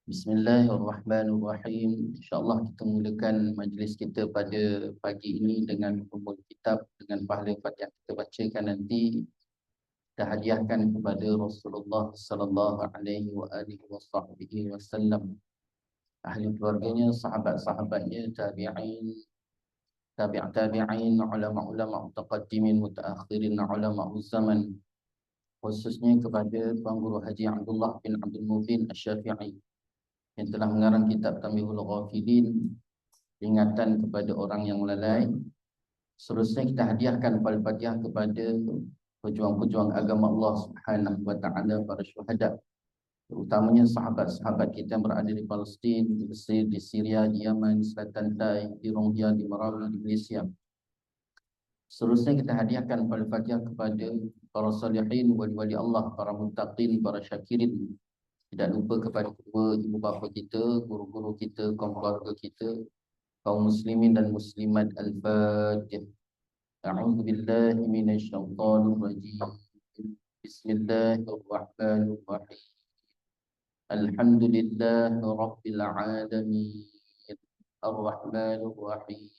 Bismillahirrahmanirrahim. InsyaAllah kita mulakan majlis kita pada pagi ini dengan kumpul kitab dengan pahala yang kita bacakan nanti. Kita hadiahkan kepada Rasulullah sallallahu alaihi wa alihi wasallam, ahli keluarganya, sahabat-sahabatnya, tabi'in, tabi'in, ulama-ulama mutaqaddimin, mutaakhirin, ulama zaman, khususnya kepada Tuan Guru Haji Abdullah bin Abdul Mubin Asy-Syafi'i yang telah mengarang kitab Tanbihul Ghafilin, peringatan kepada orang yang lalai. Seterusnya kita hadiahkan Al-Fatihah kepada pejuang-pejuang agama Allah Subhanahu wa taala, para syuhada, terutamanya sahabat-sahabat kita yang berada di Palestin, di Mesir, di Syria, di Yaman, di Selatan Tai, di Rohingya, di Marawi, di Malaysia. Seterusnya kita hadiahkan Al-Fatihah kepada para salihin, wali-wali Allah, para muttaqin, para syakirin. Tidak lupa kepada kedua ibu bapa kita, guru-guru kita, kaum keluarga kita, kaum muslimin dan muslimat. Al-Fatihah. A'udzu billahi minasyaitonir rajim. Bismillahirrahmanirrahim. Alhamdulillahi rabbil alamin. Ar-Rahmanir Rahim.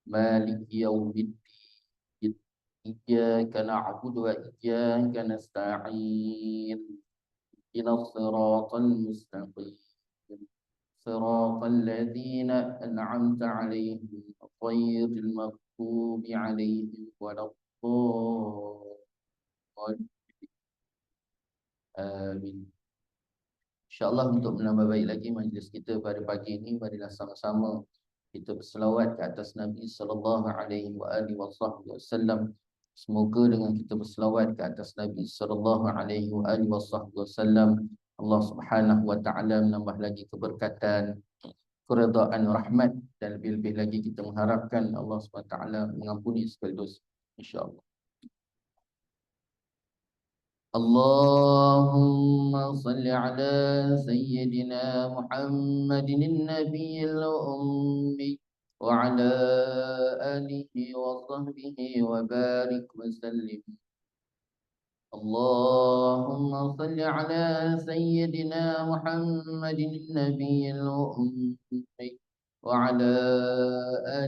Maliki yaumiddin. Iyyaka na'budu wa iyyaka nasta'in. إلى الصراط المستقيم صراط الذين أنعمت عليهم غير المغضوب عليهم ولا الضالين. Amin. InsyaAllah untuk menambah baik lagi majlis kita pada pagi ini, marilah sama-sama kita berselawat ke atas Nabi sallallahu alaihi wasallam. Semoga dengan kita berselawat ke atas Nabi sallallahu alaihi wasallam, Allah Subhanahu wa taala menambah lagi keberkatan, keredaan, rahmat, dan lebih-lebih lagi kita mengharapkan Allah Subhanahu wa taala mengampuni segala dosa, insya-Allah. Allahumma salli ala sayyidina Muhammadin nabiyil ummi wa ala alihi wa sahbihi wa barik wa sallim. Allahumma salli ala sayyidina Muhammadin nabiyil ummi wa ala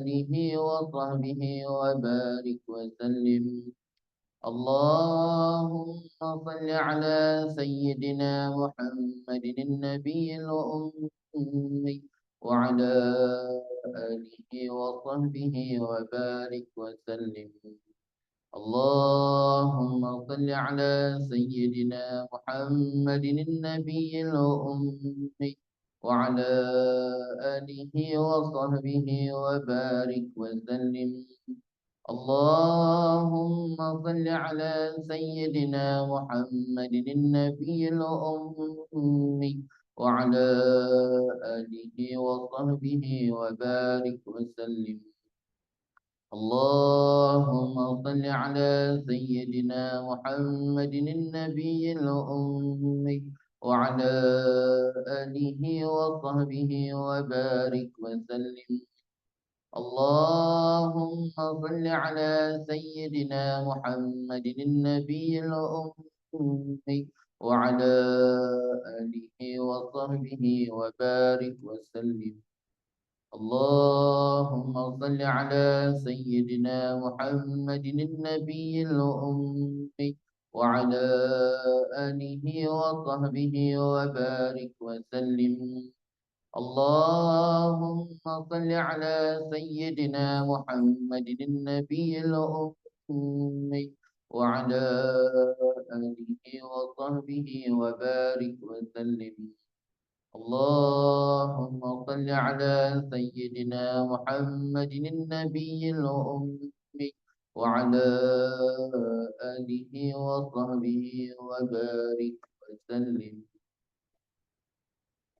alihi wa sahbihi wa barik wa sallim. اللهم صل على سيدنا محمد النبي الأمي وعلى آله وصحبه وبارك وسلم. اللهم صل على سيدنا محمد النبي الأمي وعلى آله وصحبه وبارك وسلم. اللهم صل على سيدنا محمد النبي الأمي وعلى آله وصحبه وبارك وسلم. اللهم صل على سيدنا محمد النبي الأمي وعلى آله وصحبه وبارك وسلم. اللهم صل على سيدنا محمد النبي الأمي وعلى آله وصحبه وبارك وسلم. اللهم صل على سيدنا محمد النبي الأمي وعلى آله وصحبه وبارك وسلم. اللهم صل على سيدنا محمد النبي الأمي وعلى آله وصحبه وبارك وسلم. اللهم صل على سيدنا محمد النبي الأمي وعلى آله وصحبه وبارك وسلم.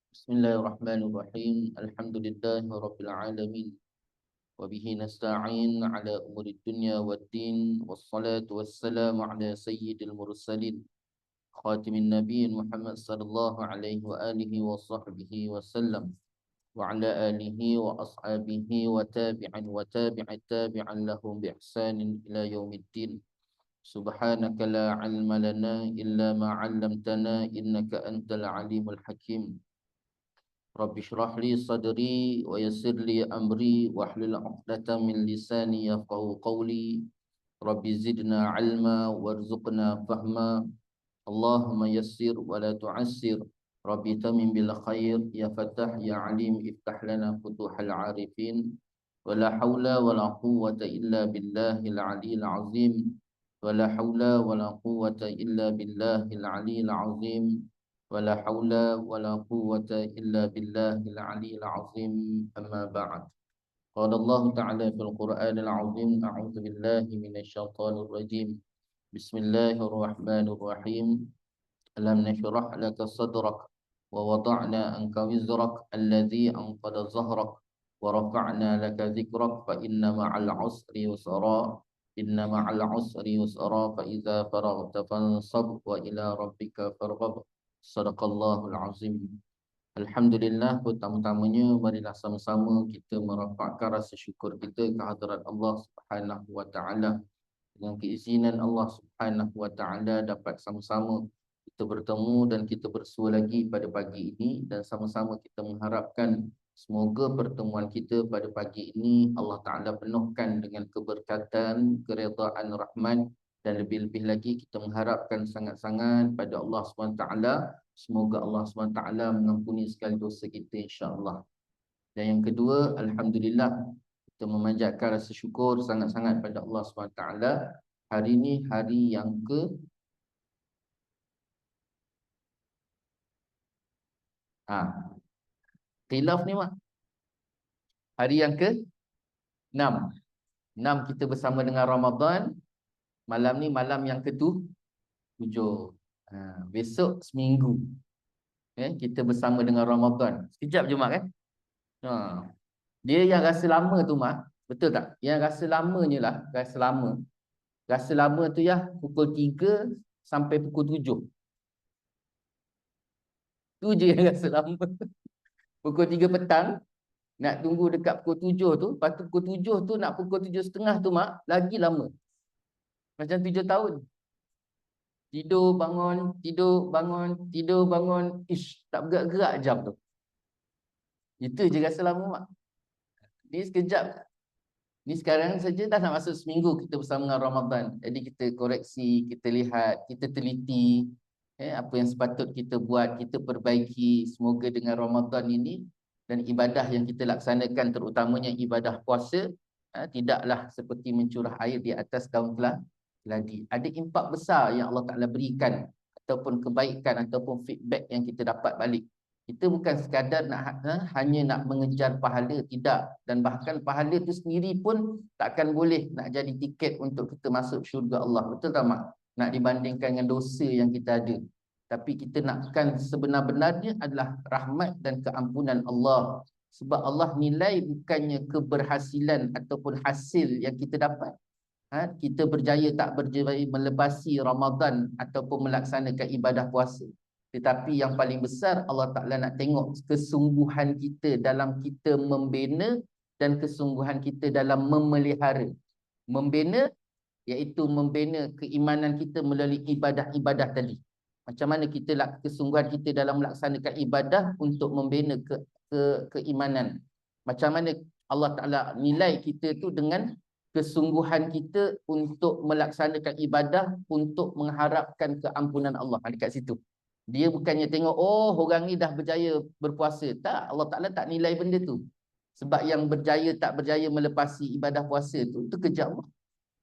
Bismillahirrahmanirrahim. Alhamdulillahi rabbil alamin. Wa bihi nasta'in ala umuri dunya waddin. Wassalatu wassalamu ala sayyidil mursalin, khatimin nabiyyin Muhammad sallallahu alaihi wa alihi wa sahbihi wasallam, wa ala alihi wa ashabihi wa tabi'at tabi'an lahum bi ihsanin ila yaumiddin. Subhanaka la ilma lana illa ma 'allamtana innaka antal alimul hakim. Rabbi shrah li sadri wa yassir li amri wahlul 'uqdatam min lisani yafqahu qawli. Rabbi zidna 'ilma warzuqna fahma. Allahumma yassir wa la tu'assir. Rabbi tamim bil khair ya Fattah ya Alim iftah lana futuhal 'arifin. Wa la haula wa la quwwata illa billahil 'aliyyil 'azim. Wa la haula wa la quwwata illa billahil 'aliyyil 'azim. ولا حول ولا قوة إلا بالله العلي العظيم أما بعد قال الله تعالى في القرآن العظيم أعوذ بالله من الشيطان الرجيم بسم الله الرحمن الرحيم ألم نشرح لك صدرك ووضعنا عنك وزرك الذي أنقض ظهرك ورفعنا لك ذكرك فإن مع العسر يسرا إن مع العسر يسرا فإذا فرغت فانصب وإلى ربك فارغب. Sadaqallahul Azim. Alhamdulillah, pertama-tamanya marilah sama-sama kita merapatkan rasa syukur kita ke hadirat Allah Subhanahu wa taala. Dengan keizinan Allah Subhanahu wa taala dapat sama-sama kita bertemu dan kita bersua lagi pada pagi ini, dan sama-sama kita mengharapkan semoga pertemuan kita pada pagi ini Allah Taala penuhkan dengan keberkatan, keredaan, rahmat, dan lebih-lebih lagi kita mengharapkan sangat-sangat pada Allah SWT, semoga Allah SWT mengampuni segala dosa kita insya-Allah. Dan yang kedua, alhamdulillah, kita memanjatkan rasa syukur sangat-sangat pada Allah SWT. Hari ini hari yang khilaf ni mak. Hari yang ke-6. 6 kita bersama dengan Ramadan. Malam ni malam yang ke-7. Besok seminggu. Kita bersama dengan Ramadan. Sekejap je mak kan. Dia yang rasa lama tu mak. Betul tak? Yang rasa lamanya lah. Rasa lama. Rasa lama tu ya pukul 3 sampai pukul 7. Tu je yang rasa lama. Pukul 3 petang. Nak tunggu dekat pukul 7 tu. Lepas tu pukul 7 tu nak pukul 7.30 tu mak. Lagi lama. Macam 7 tahun. Tidur, bangun, tidur, bangun, tidur, bangun. Ish, tak bergerak-gerak jam tu. Itu je rasa lama mak. Ni sekejap. Ni sekarang saja dah nak masuk seminggu kita bersama dengan Ramadan. Jadi kita koreksi, kita lihat, kita teliti. Apa yang sepatut kita buat, kita perbaiki. Semoga dengan Ramadan ini dan ibadah yang kita laksanakan, terutamanya ibadah puasa, tidaklah seperti mencurah air di atas daun keladi. Ada impak besar yang Allah Ta'ala berikan, ataupun kebaikan, ataupun feedback yang kita dapat balik. Kita bukan sekadar hanya nak mengejar pahala, tidak. Dan bahkan pahala itu sendiri pun takkan boleh nak jadi tiket untuk kita masuk syurga Allah. Betul tak mak? Nak dibandingkan dengan dosa yang kita ada. Tapi kita nakkan sebenar-benarnya adalah rahmat dan keampunan Allah. Sebab Allah nilai bukannya keberhasilan ataupun hasil yang kita dapat. Kita berjaya tak berjaya melepasi Ramadan ataupun melaksanakan ibadah puasa. Tetapi yang paling besar, Allah Ta'ala nak tengok kesungguhan kita dalam kita membina dan kesungguhan kita dalam memelihara. Membina iaitu membina keimanan kita melalui ibadah-ibadah tadi. Macam mana kesungguhan kita dalam melaksanakan ibadah untuk membina keimanan. Macam mana Allah Ta'ala nilai kita tu dengan kesungguhan kita untuk melaksanakan ibadah untuk mengharapkan keampunan Allah. Dekat situ. Dia bukannya tengok, oh orang ni dah berjaya berpuasa. Tak, Allah Ta'ala tak nilai benda tu. Sebab yang berjaya tak berjaya melepasi ibadah puasa tu kerja Allah.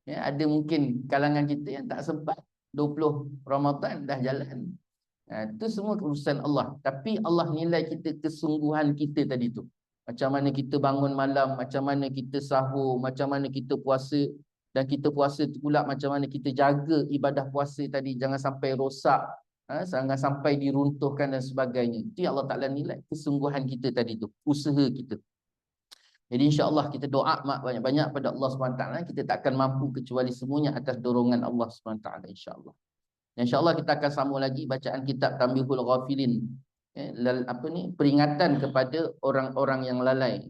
Ada mungkin kalangan kita yang tak sempat 20 Ramadan dah jalan. Itu semua urusan Allah. Tapi Allah nilai kita kesungguhan kita tadi tu. Macam mana kita bangun malam, macam mana kita sahur, macam mana kita puasa. Dan kita puasa tu pula macam mana kita jaga ibadah puasa tadi. Jangan sampai rosak, jangan sampai diruntuhkan dan sebagainya. Itu yang Allah Ta'ala nilai kesungguhan kita tadi tu. Usaha kita. Jadi insya-Allah kita doa banyak-banyak pada Allah SWT. Kita tak akan mampu kecuali semuanya atas dorongan Allah SWT, insya-Allah. InsyaAllah kita akan sambung lagi bacaan kitab Tanbihul Ghafilin. Peringatan kepada orang-orang yang lalai.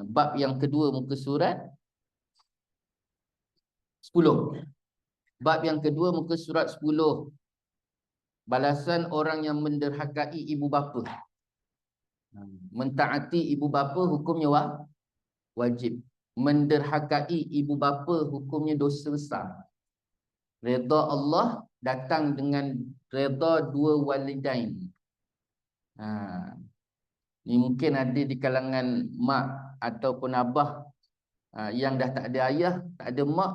Bab yang kedua muka surat 10. Bab yang kedua muka surat 10. Balasan orang yang menderhakai ibu bapa. Mentaati ibu bapa hukumnya wajib. Menderhakai ibu bapa hukumnya dosa besar. Redha Allah datang dengan redha dua walidain. Ni mungkin ada di kalangan mak ataupun abah yang dah tak ada ayah, tak ada mak.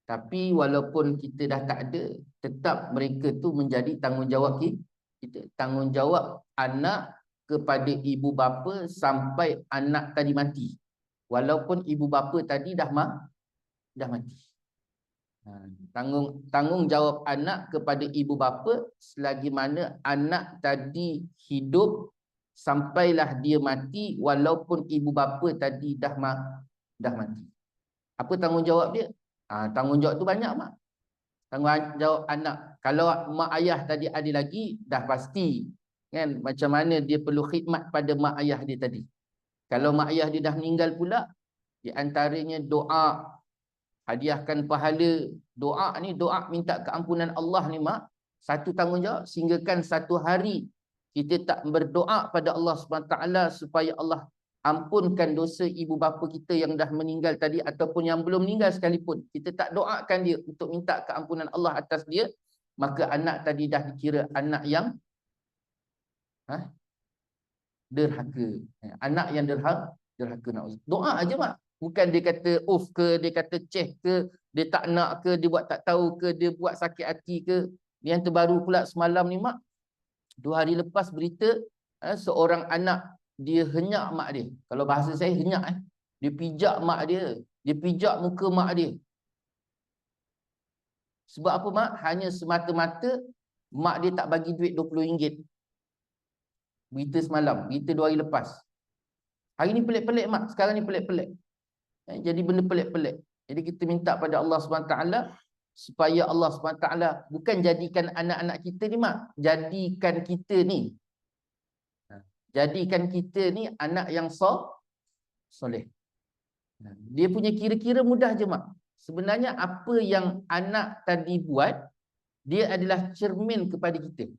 Tapi walaupun kita dah tak ada, tetap mereka tu menjadi tanggungjawab kita. Tanggungjawab anak kepada ibu bapa sampai anak tadi mati. Walaupun ibu bapa tadi dah mati. Tanggungjawab anak kepada ibu bapa selagi mana anak tadi hidup sampailah dia mati, walaupun ibu bapa tadi dah mati. Apa tanggungjawab dia? Tanggungjawab tu banyak, mak. Tanggungjawab anak. Kalau mak ayah tadi ada lagi, dah pasti kan macam mana dia perlu khidmat pada mak ayah dia tadi. Kalau mak ayah dia dah meninggal pula, di antaranya doa, hadiahkan pahala. Doa ni, doa minta keampunan Allah ni, mak, satu tanggungjawab. Sehinggakan satu hari kita tak berdoa pada Allah SWT supaya Allah ampunkan dosa ibu bapa kita yang dah meninggal tadi ataupun yang belum meninggal sekalipun. Kita tak doakan dia untuk minta keampunan Allah atas dia, maka anak tadi dah dikira anak yang derhaka. Anak yang derhaka. Doa aja, mak. Bukan dia kata off ke, dia kata ceh ke, dia tak nak ke, dia buat tak tahu ke, dia buat sakit hati ke. Yang terbaru pula semalam ni, mak, 2 hari lepas berita seorang anak dia henyak mak dia. Kalau bahasa saya henyak, dia pijak mak dia, dia pijak muka mak dia. Sebab apa, mak? Hanya semata-mata mak dia tak bagi duit RM20. Berita semalam, berita 2 hari lepas. Hari ni pelik-pelik, mak. Sekarang ni pelik-pelik. Jadi benda pelik-pelik. Jadi kita minta pada Allah SWT supaya Allah SWT bukan jadikan anak-anak kita ni, mak, jadikan kita ni anak yang soleh. Dia punya kira-kira mudah je, mak. Sebenarnya apa yang anak tadi buat, dia adalah cermin kepada kita.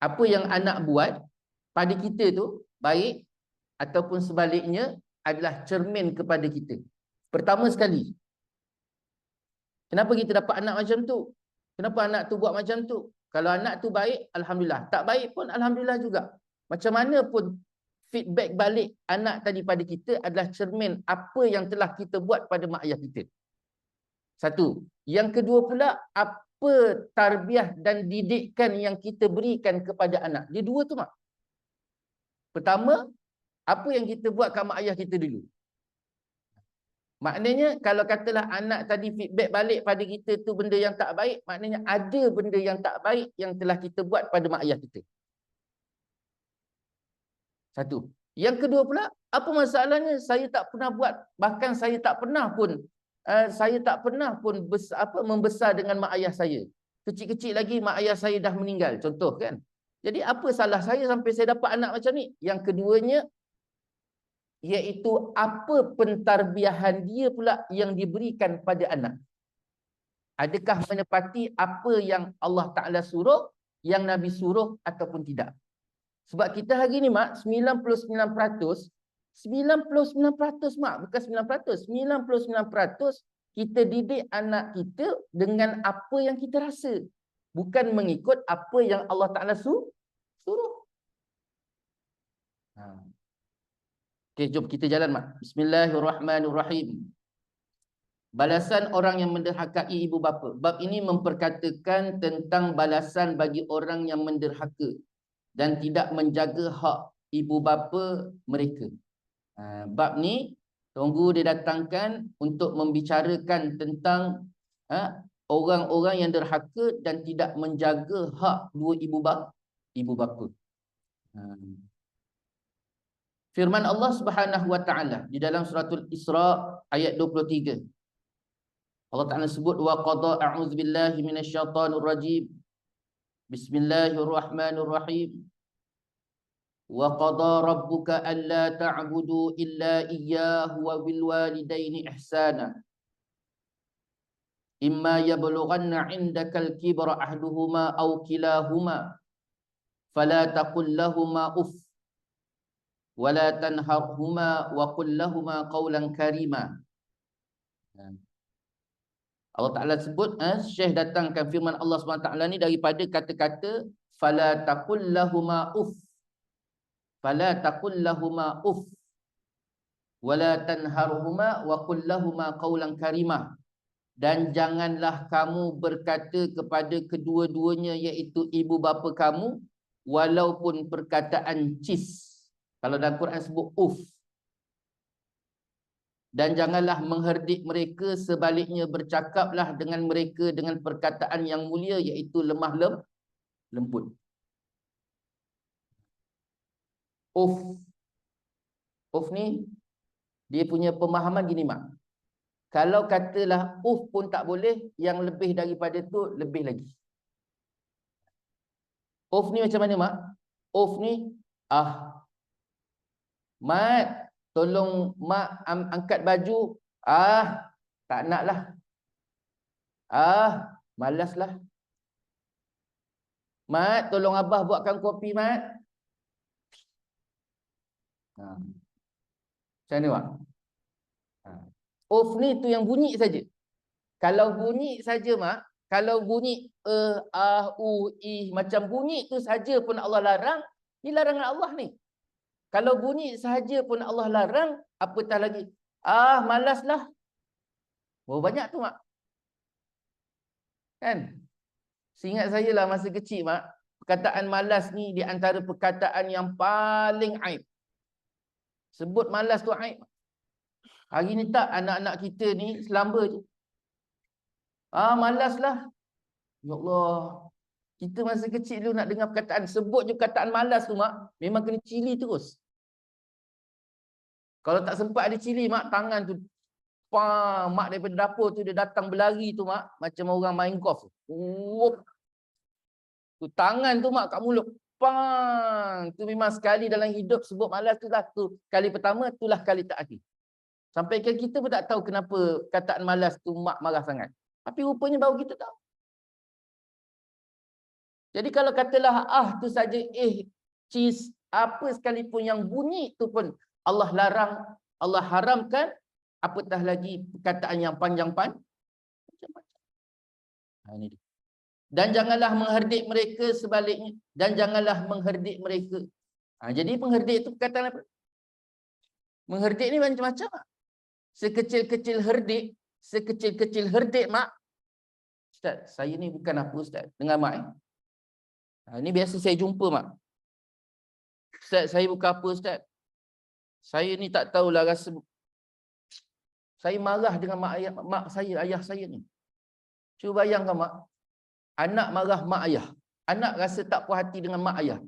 Apa yang anak buat pada kita tu baik ataupun sebaliknya adalah cermin kepada kita. Pertama sekali, kenapa kita dapat anak macam tu? Kenapa anak tu buat macam tu? Kalau anak tu baik, alhamdulillah. Tak baik pun alhamdulillah juga. Macam mana pun feedback balik anak tadi pada kita adalah cermin apa yang telah kita buat pada mak ayah kita. Satu. Yang kedua pula, apa tarbiyah dan didikan yang kita berikan kepada anak. Dia dua tu, mak. Pertama, apa yang kita buat kat mak ayah kita dulu. Maknanya kalau katalah anak tadi feedback balik pada kita tu benda yang tak baik, maknanya ada benda yang tak baik yang telah kita buat pada mak ayah kita. Satu. Yang kedua pula, apa masalahnya saya tak pernah buat, bahkan saya tak pernah pun membesar dengan mak ayah saya. Kecil-kecil lagi mak ayah saya dah meninggal, contoh kan. Jadi apa salah saya sampai saya dapat anak macam ni? Yang keduanya, iaitu apa pentarbiahan dia pula yang diberikan pada anak. Adakah menepati apa yang Allah Ta'ala suruh, yang Nabi suruh ataupun tidak. Sebab kita hari ni, mak, 99%, mak, bukan 9%, 99% kita didik anak kita dengan apa yang kita rasa. Bukan mengikut apa yang Allah Ta'ala suruh. Okey, jom kita jalan, mak. Bismillahirrahmanirrahim. Balasan orang yang menderhakai ibu bapa. Bab ini memperkatakan tentang balasan bagi orang yang menderhaka dan tidak menjaga hak ibu bapa mereka. Bab ni tunggu dia datangkan untuk membicarakan tentang orang-orang yang derhaka dan tidak menjaga hak dua ibu bapa. Firman Allah Subhanahu wa taala di dalam suratul Isra ayat 23. Allah Taala sebut wa qada a'udzubillahi minasyaitonir rajim. Bismillahirrahmanirrahim. Wa qada rabbuka alla ta'budu illa iyyahu wa bil walidaini ihsana. Imma yablughanna 'indakal kibra ahduhuma aw kilahuma fala taqul lahumā uff wala tanharhuma wa qul lahumā qawlan karīmā. Allah Ta'ala sebut, Syekh datangkan firman Allah SWT ni daripada kata-kata fala taqul lahumā uff, fala taqul lahumā uff, wala tanharhuma wa qul lahumā qawlan karīmā. Dan janganlah kamu berkata kepada kedua-duanya, iaitu ibu bapa kamu, walaupun perkataan cis. Kalau dalam Quran sebut uff. Dan janganlah mengherdik mereka, sebaliknya bercakaplah dengan mereka dengan perkataan yang mulia, iaitu lemah lembut. Uff. Uff ni dia punya pemahaman gini, mak. Kalau katalah uff pun tak boleh, yang lebih daripada tu lebih lagi. Uff ni macam mana, mak? Uff ni, Mat, tolong mak angkat baju. Tak nak lah. Malas lah. Mat, tolong abah buatkan kopi, mat. Macam mana, mak? Off ni tu yang bunyi saja. Kalau bunyi saja, mak, kalau bunyi macam bunyi tu saja pun Allah larang, ni larangan Allah ni. Kalau bunyi saja pun Allah larang, apatah lagi malaslah. Oh, banyak tu, mak. Kan? Seingat saya lah masa kecil, mak, perkataan malas ni di antara perkataan yang paling aib. Sebut malas tu aib. Hari ni tak, anak-anak kita ni selamba je. Malaslah. Ya Allah. Kita masa kecil dulu nak dengar perkataan, sebut je perkataan malas tu, mak, memang kena cili terus. Kalau tak sempat ada cili, mak, tangan tu, mak daripada dapur tu dia datang berlari tu, mak, macam orang main golf. Tu tangan tu, mak, kat mulut. Tu memang sekali dalam hidup sebut malas tu lah. Tu kali pertama, itulah kali tak akhir. Sampai kan kita pun tak tahu kenapa kataan malas tu mak marah sangat. Tapi rupanya baru kita tahu. Jadi kalau katalah tu saja, cheese, apa sekalipun yang bunyi tu pun Allah larang, Allah haramkan, apatah lagi perkataan yang panjang-panjang. Ini dia. Dan janganlah mengherdik mereka, sebaliknya. Dan janganlah mengherdik mereka. Jadi mengherdik itu perkataan apa? Mengherdik ni macam-macam. Sekecil-kecil herdik, mak. Ustaz, saya ni bukan apa, Ustaz. Dengar, mak. Ini biasa saya jumpa, mak. Ustaz, saya bukan apa, Ustaz. Saya ni tak tahulah rasa. Saya marah dengan mak saya, ayah saya ni. Cuba bayangkan, mak. Anak marah mak ayah. Anak rasa tak puas hati dengan mak ayah.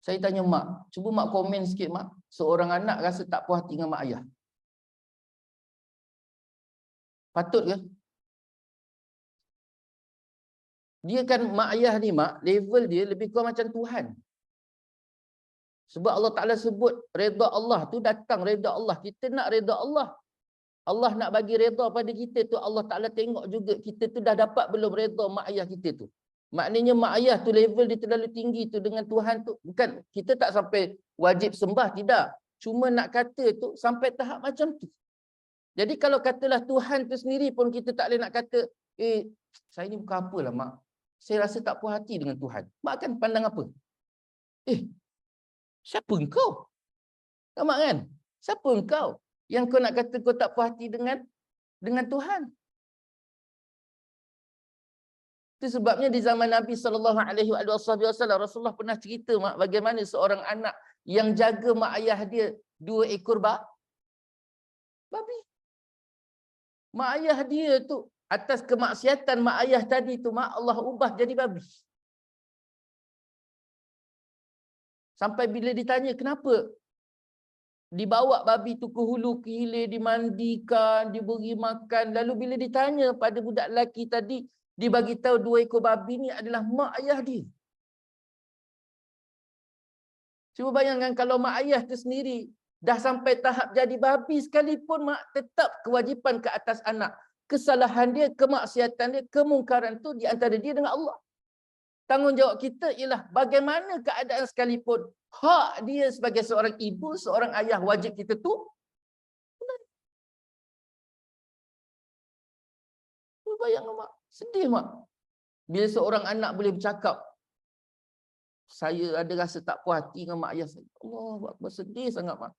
Saya tanya mak, cuba mak komen sikit, mak. Seorang anak rasa tak puas hati dengan mak ayah. Patut ke? Dia kan mak ayah ni, mak, level dia lebih kurang macam Tuhan. Sebab Allah Ta'ala sebut redha Allah tu datang, redha Allah. Kita nak redha Allah. Allah nak bagi redha pada kita tu, Allah Ta'ala tengok juga kita tu dah dapat belum redha mak ayah kita tu. Maknanya mak ayah tu level dia terlalu tinggi tu dengan Tuhan tu. Bukan, kita tak sampai wajib sembah, tidak. Cuma nak kata tu sampai tahap macam tu. Jadi kalau katalah Tuhan tu sendiri pun kita tak boleh nak kata, saya ni bukan apalah, mak. Saya rasa tak puas hati dengan Tuhan. Mak akan pandang apa? Siapa engkau? Mak kan? Siapa engkau yang kau nak kata kau tak puas hati dengan Tuhan? Itu sebabnya di zaman Nabi SAW, Rasulullah pernah cerita, mak, bagaimana seorang anak yang jaga mak ayah dia 2 ekor babi. Mak ayah dia tu, atas kemaksiatan mak ayah tadi tu, mak, Allah ubah jadi babi. Sampai bila ditanya kenapa dibawa babi tu ke hulu ke hilir, dimandikan, diberi makan, lalu bila ditanya pada budak lelaki tadi, dia bagi tahu 2 ekor babi ni adalah mak ayah dia. Cuba bayangkan kalau mak ayah tu sendiri dah sampai tahap jadi babi sekalipun, mak, tetap kewajipan ke atas anak. Kesalahan dia, kemaksiatan dia, kemungkaran tu di antara dia dengan Allah. Tanggungjawab kita ialah bagaimana keadaan sekalipun, hak dia sebagai seorang ibu, seorang ayah, wajib kita tu. Bayang mak, sedih mak. Bila seorang anak boleh bercakap, saya ada rasa tak puas hati dengan mak ayah saya. Allah, bersedih sangat mak.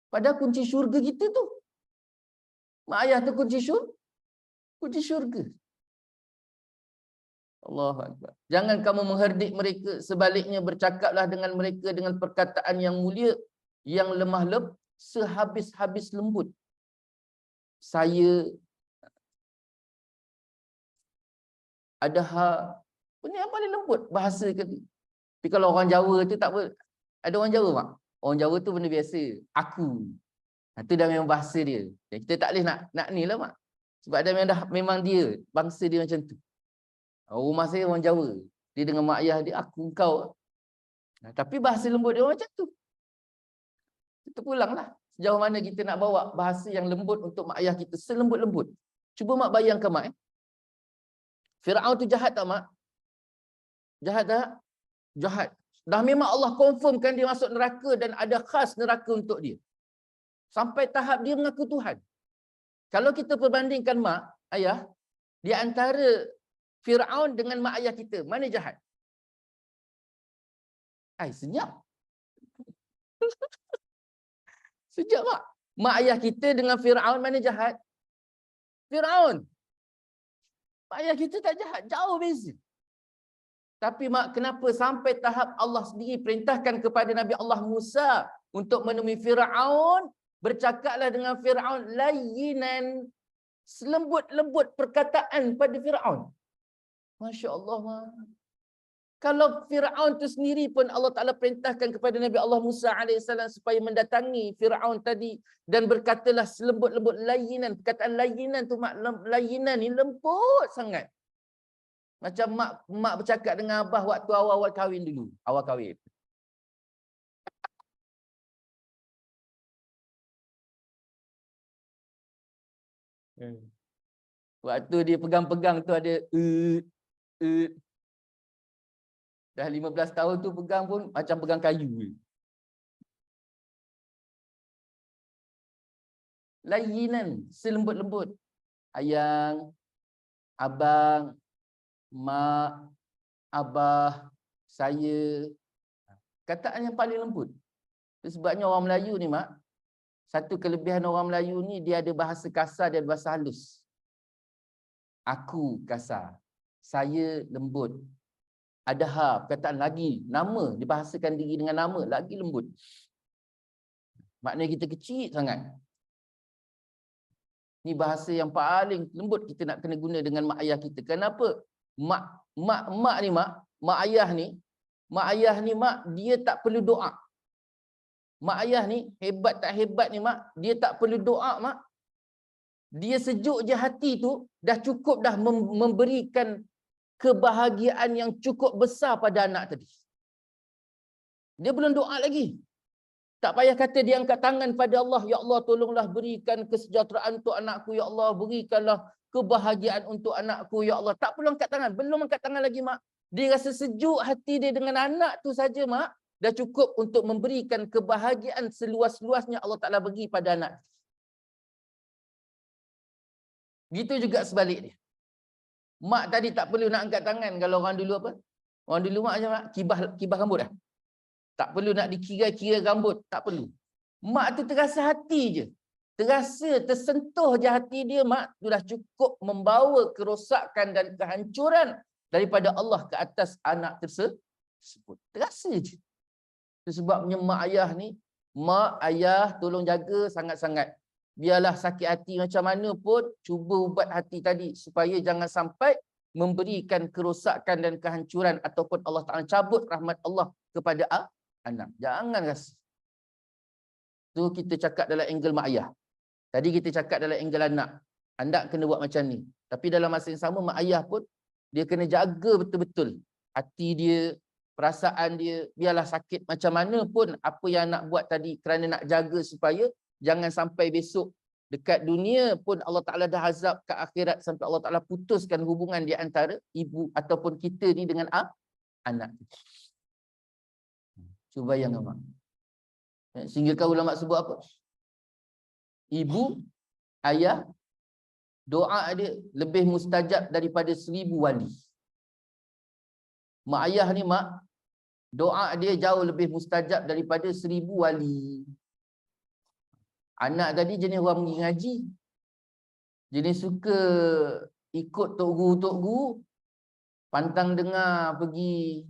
Padahal kunci syurga kita tu. Mak ayah tu kunci syurga. Allahu Akbar. Jangan kamu mengherdik mereka, sebaliknya bercakaplah dengan mereka dengan perkataan yang mulia, yang lemah sehabis-habis lembut. Saya ada ini yang paling lembut bahasa ke. Tapi kalau orang Jawa tu tak apa. Ada orang Jawa mak. Orang Jawa tu benda biasa. Aku. Itu dah memang bahasa dia. Kita tak boleh nak ni lah mak. Sebab memang dia bangsa dia macam tu. Rumah saya orang Jawa. Dia dengan mak ayah dia, aku, kau. Tapi bahasa lembut dia macam tu. Kita pulanglah. Sejauh mana kita nak bawa bahasa yang lembut untuk mak ayah kita. Selembut-lembut. Cuba mak bayangkan mak. Fir'aun tu jahat tak mak? Jahat tak? Jahat. Dah memang Allah confirmkan dia masuk neraka dan ada khas neraka untuk dia. Sampai tahap dia mengaku Tuhan. Kalau kita perbandingkan mak, ayah, di antara Fir'aun dengan mak ayah kita, mana jahat? Senyap. Sejak mak. Mak ayah kita dengan Fir'aun mana jahat? Fir'aun. Mak ayah kita tak jahat. Jauh beza. Tapi mak, kenapa sampai tahap Allah sendiri perintahkan kepada Nabi Allah Musa untuk menemui Fir'aun, bercakaplah dengan Fir'aun layyinan, selembut-lembut perkataan pada Fir'aun. Masya Allah mak. Kalau Fir'aun tu sendiri pun Allah Ta'ala perintahkan kepada Nabi Allah Musa AS supaya mendatangi Fir'aun tadi dan berkatalah selembut-lembut layinan. Perkataan layinan tu mak, layinan ni lembut sangat. Macam mak bercakap dengan abah waktu awal-awal kahwin dulu. Awal kahwin. Waktu dia pegang-pegang tu ada dah 15 tahun tu pegang pun macam pegang kayu. Layinan, selembut-lembut. Ayang, abang, mak, abah, saya. Kataan yang paling lembut. Itu sebabnya orang Melayu ni mak, satu kelebihan orang Melayu ni, dia ada bahasa kasar, dia ada bahasa halus. Aku kasar. Saya lembut. Ada perkataan lagi, nama, dibahasakan diri dengan nama, lagi lembut. Maknanya kita kecil sangat. Ni bahasa yang paling lembut kita nak kena guna dengan mak ayah kita. Kenapa? Mak ni mak, mak ayah ni mak, dia tak perlu doa. Mak ayah ni hebat tak hebat ni mak, dia tak perlu doa mak. Dia sejuk je hati tu, dah cukup dah memberikan kebahagiaan yang cukup besar pada anak tadi. Dia belum doa lagi. Tak payah kata dia angkat tangan pada Allah, ya Allah tolonglah berikan kesejahteraan untuk anakku, ya Allah berikanlah kebahagiaan untuk anakku, ya Allah. Tak perlu angkat tangan, belum angkat tangan lagi mak. Dia rasa sejuk hati dia dengan anak tu saja mak, dah cukup untuk memberikan kebahagiaan seluas-luasnya Allah Ta'ala bagi pada anak. Gitu juga sebalik dia. Mak tadi tak perlu nak angkat tangan. Kalau orang dulu apa? Orang dulu mak macam kibah rambut dah. Tak perlu nak dikira-kira rambut. Tak perlu. Mak tu terasa hati je. Terasa, tersentuh je hati dia mak. Tu dah cukup membawa kerosakan dan kehancuran daripada Allah ke atas anak tersebut. Terasa je. Itu sebabnya mak ayah ni, mak ayah tolong jaga sangat-sangat. Biarlah sakit hati macam mana pun, cuba ubat hati tadi supaya jangan sampai memberikan kerosakan dan kehancuran ataupun Allah Ta'ala cabut rahmat Allah kepada anak. Jangan rasa. Tu kita cakap dalam angle mak ayah. Tadi kita cakap dalam angle anak. Anak kena buat macam ni. Tapi dalam masa yang sama, mak ayah pun dia kena jaga betul-betul hati dia, perasaan dia. Biarlah sakit macam mana pun apa yang nak buat tadi kerana nak jaga supaya jangan sampai besok Dekat dunia pun Allah Ta'ala dah azab, ke akhirat sampai Allah Ta'ala putuskan hubungan di antara ibu ataupun kita ni dengan anak. Cuba bayangkan mak. Sehingga kau ulama sebut apa? Ibu, ayah, doa dia lebih mustajab daripada 1000 wali. Mak ayah ni mak, doa dia jauh lebih mustajab daripada 1000 wali. Anak tadi jenis orang pergi ngaji. Jenis suka ikut tok guru, pantang dengar pergi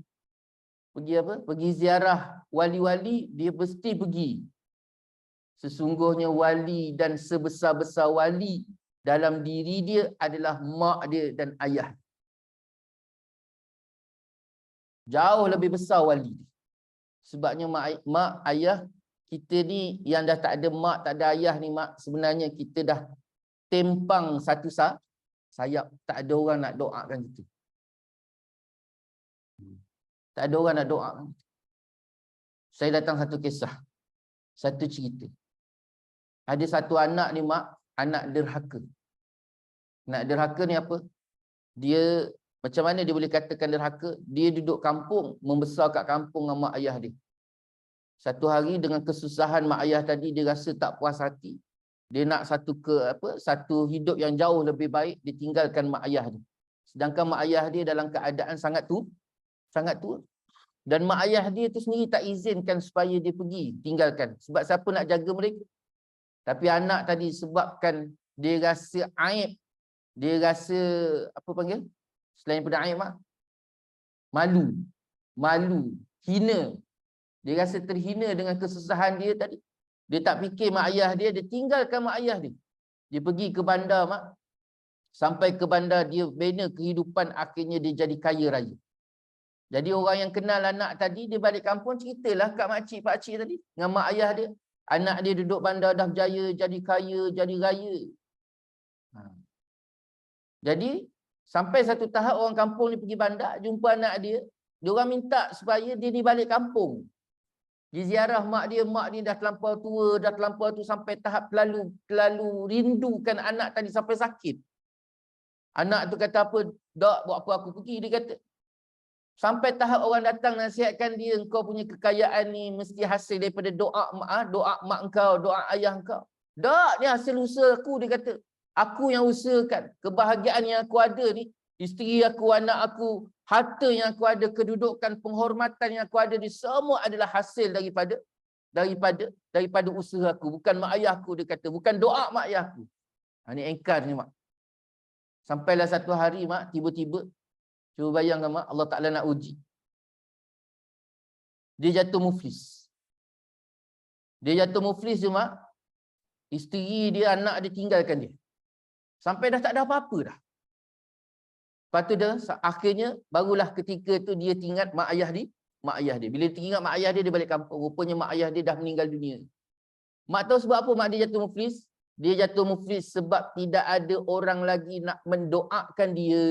apa? Pergi ziarah wali-wali, dia mesti pergi. Sesungguhnya wali dan sebesar-besar wali dalam diri dia adalah mak dia dan ayah. Jauh lebih besar wali. Sebabnya mak ayah kita ni yang dah tak ada mak, tak ada ayah ni mak, sebenarnya kita dah tempang satu sayap. Tak ada orang nak doakan kita. Tak ada orang nak doakan. Saya datang satu kisah. Satu cerita. Ada satu anak ni mak, anak derhaka. Anak derhaka ni apa? Dia, macam mana dia boleh katakan derhaka? Dia duduk kampung, membesar kat kampung dengan mak ayah dia. Satu hari dengan kesusahan mak ayah tadi, dia rasa tak puas hati. Dia nak satu hidup yang jauh lebih baik, dia tinggalkan mak ayah dia. Sedangkan mak ayah dia dalam keadaan sangat tua. Dan mak ayah dia tu sendiri tak izinkan supaya dia pergi tinggalkan. Sebab siapa nak jaga mereka? Tapi anak tadi sebabkan dia rasa aib, dia rasa apa panggil? Selain daripada aib mak, malu, hina. Dia rasa terhina dengan kesusahan dia tadi. Dia tak fikir mak ayah dia, dia tinggalkan mak ayah dia. Dia pergi ke bandar mak. Sampai ke bandar dia bina kehidupan, akhirnya dia jadi kaya raya. Jadi orang yang kenal anak tadi, dia balik kampung ceritalah kat makcik, pakcik tadi dengan mak ayah dia. Anak dia duduk bandar dah berjaya, jadi kaya, jadi raya. Jadi sampai satu tahap orang kampung ni pergi bandar, jumpa anak dia. Dia orang minta supaya dia ni balik kampung. Dia ziarah mak ni dah terlampau tua, dah terlampau tu sampai tahap terlalu rindukan anak tadi sampai sakit. Anak tu kata apa? Dak, buat apa aku pergi, dia kata. Sampai tahap orang datang nasihatkan dia, engkau punya kekayaan ni mesti hasil daripada doa mak engkau, doa ayah engkau. Tak, ni hasil usaha aku, dia kata. Aku yang usahakan. Kebahagiaan yang aku ada ni, isteri aku, anak aku, harta yang aku ada, kedudukan, penghormatan yang aku ada ni, semua adalah hasil daripada usaha aku. Bukan mak ayah aku, dia kata. Bukan doa mak ayah aku. Ini engkar ni mak. Sampailah satu hari mak, tiba-tiba, cuba bayangkan mak, Allah Ta'ala nak uji. Dia jatuh muflis. Tu mak, isteri dia, anak dia tinggalkan dia. Sampai dah tak ada apa-apa dah. Lepas tu dah, akhirnya, barulah ketika tu dia ingat mak ayah dia. Bila dia ingat mak ayah dia, dia balik kampung. Rupanya mak ayah dia dah meninggal dunia. Mak tahu sebab apa mak dia jatuh muflis? Dia jatuh muflis sebab tidak ada orang lagi nak mendoakan dia.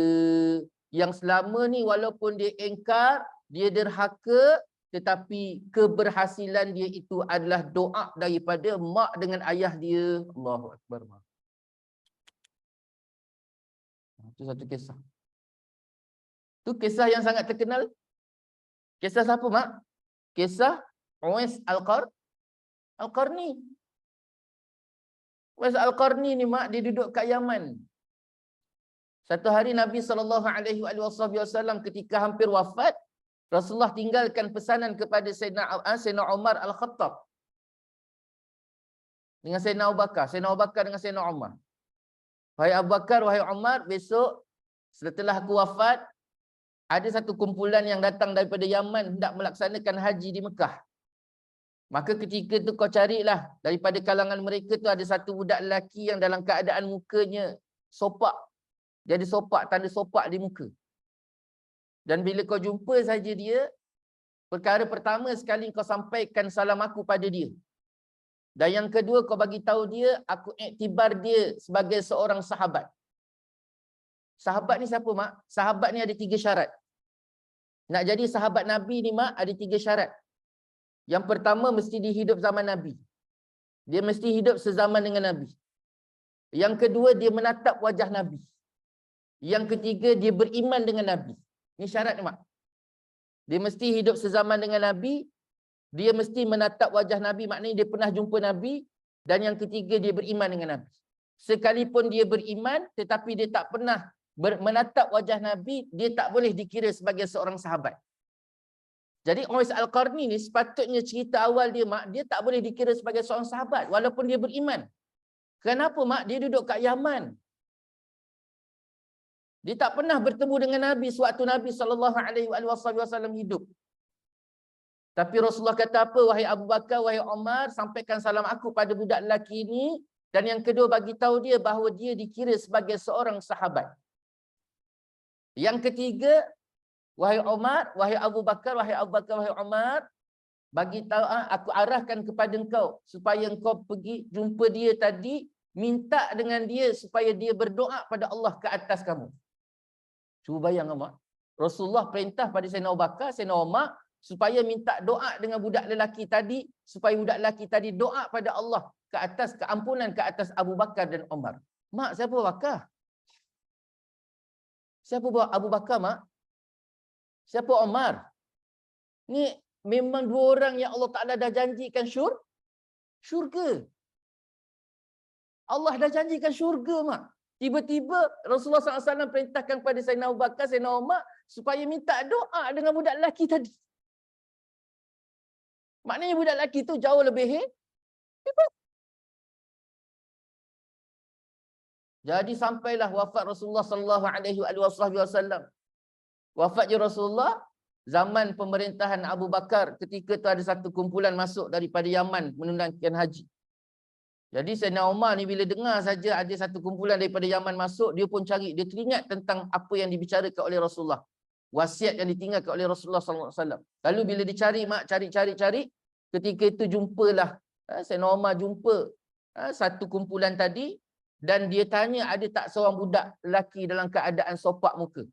Yang selama ni walaupun dia engkar, dia derhaka, tetapi keberhasilan dia itu adalah doa daripada mak dengan ayah dia. Allahu Akbar. Itu satu kisah. Itu kisah yang sangat terkenal. Kisah siapa mak? Kisah Uwais Al-Qarni. Uwais Al-Qarni ni mak, dia duduk kat Yaman. Satu hari Nabi SAW ketika hampir wafat, Rasulullah tinggalkan pesanan kepada Sayyidina Umar Al-Khattab. Dengan Sayyidina Abu Bakar. Sayyidina Abu Bakar dengan Sayyidina Umar. Wahai Abu Bakar, wahai Umar, besok setelah aku wafat, ada satu kumpulan yang datang daripada Yaman hendak melaksanakan haji di Mekah. Maka ketika tu kau carilah daripada kalangan mereka tu ada satu budak lelaki yang dalam keadaan mukanya sopak. Jadi sopak, tanda sopak di muka. Dan bila kau jumpa saja dia, perkara pertama sekali kau sampaikan salam aku pada dia. Dan yang kedua kau bagi tahu dia, aku iktibar dia sebagai seorang sahabat. Sahabat ni siapa mak? Sahabat ni ada 3 syarat. Nak jadi sahabat Nabi ni mak, ada 3 syarat. Yang pertama mesti dihidup zaman Nabi. Dia mesti hidup sezaman dengan Nabi. Yang kedua, dia menatap wajah Nabi. Yang ketiga, dia beriman dengan Nabi. Ini syarat mak. Dia mesti hidup sezaman dengan Nabi. Dia mesti menatap wajah Nabi. Maknanya dia pernah jumpa Nabi. Dan yang ketiga, dia beriman dengan Nabi. Sekalipun dia beriman, tetapi dia tak pernah menatap wajah Nabi, dia tak boleh dikira sebagai seorang sahabat. Jadi Uwais Al-Qarni ni sepatutnya cerita awal dia mak, dia tak boleh dikira sebagai seorang sahabat walaupun dia beriman. Kenapa mak? Dia duduk kat Yaman. Dia tak pernah bertemu dengan Nabi sewaktu Nabi SAW hidup. Tapi Rasulullah kata apa? Wahai Abu Bakar, wahai Umar, sampaikan salam aku pada budak lelaki ini. Dan yang kedua, bagi tahu dia bahawa dia dikira sebagai seorang sahabat. Yang ketiga, wahai Umar, wahai Abu Bakar, wahai Umar, bagi tahu aku arahkan kepada engkau supaya engkau pergi jumpa dia tadi, minta dengan dia supaya dia berdoa pada Allah ke atas kamu. Cuba bayang mak. Rasulullah perintah pada Sayyidina Abu Bakar, Sayyidina Umar supaya minta doa dengan budak lelaki tadi, supaya budak lelaki tadi doa pada Allah ke atas keampunan ke atas Abu Bakar dan Umar. Mak, siapa Abu Bakar? Siapa Abu Bakar mak? Siapa Umar? Ni memang dua orang yang Allah Ta'ala dah janjikan syurga. Allah dah janjikan syurga mak. Tiba-tiba Rasulullah SAW perintahkan kepada Sayyidina Abu Bakar, Sayyidina Umar supaya minta doa dengan budak lelaki tadi. Maknanya budak lelaki tu jauh lebih hebat. Jadi sampailah wafat Rasulullah SAW. Wafatnya Rasulullah zaman pemerintahan Abu Bakar, ketika tu ada satu kumpulan masuk daripada Yaman menunaikan haji. Jadi Sayyidina Umar ni bila dengar saja ada satu kumpulan daripada Yaman masuk, dia pun cari, dia teringat tentang apa yang dibicarakan oleh Rasulullah. Wasiat yang ditinggalkan oleh Rasulullah SAW. Lalu bila dicari mak, cari, ketika itu jumpalah Sayyidina Umar jumpa satu kumpulan tadi dan dia tanya ada tak seorang budak lelaki dalam keadaan sopak muka.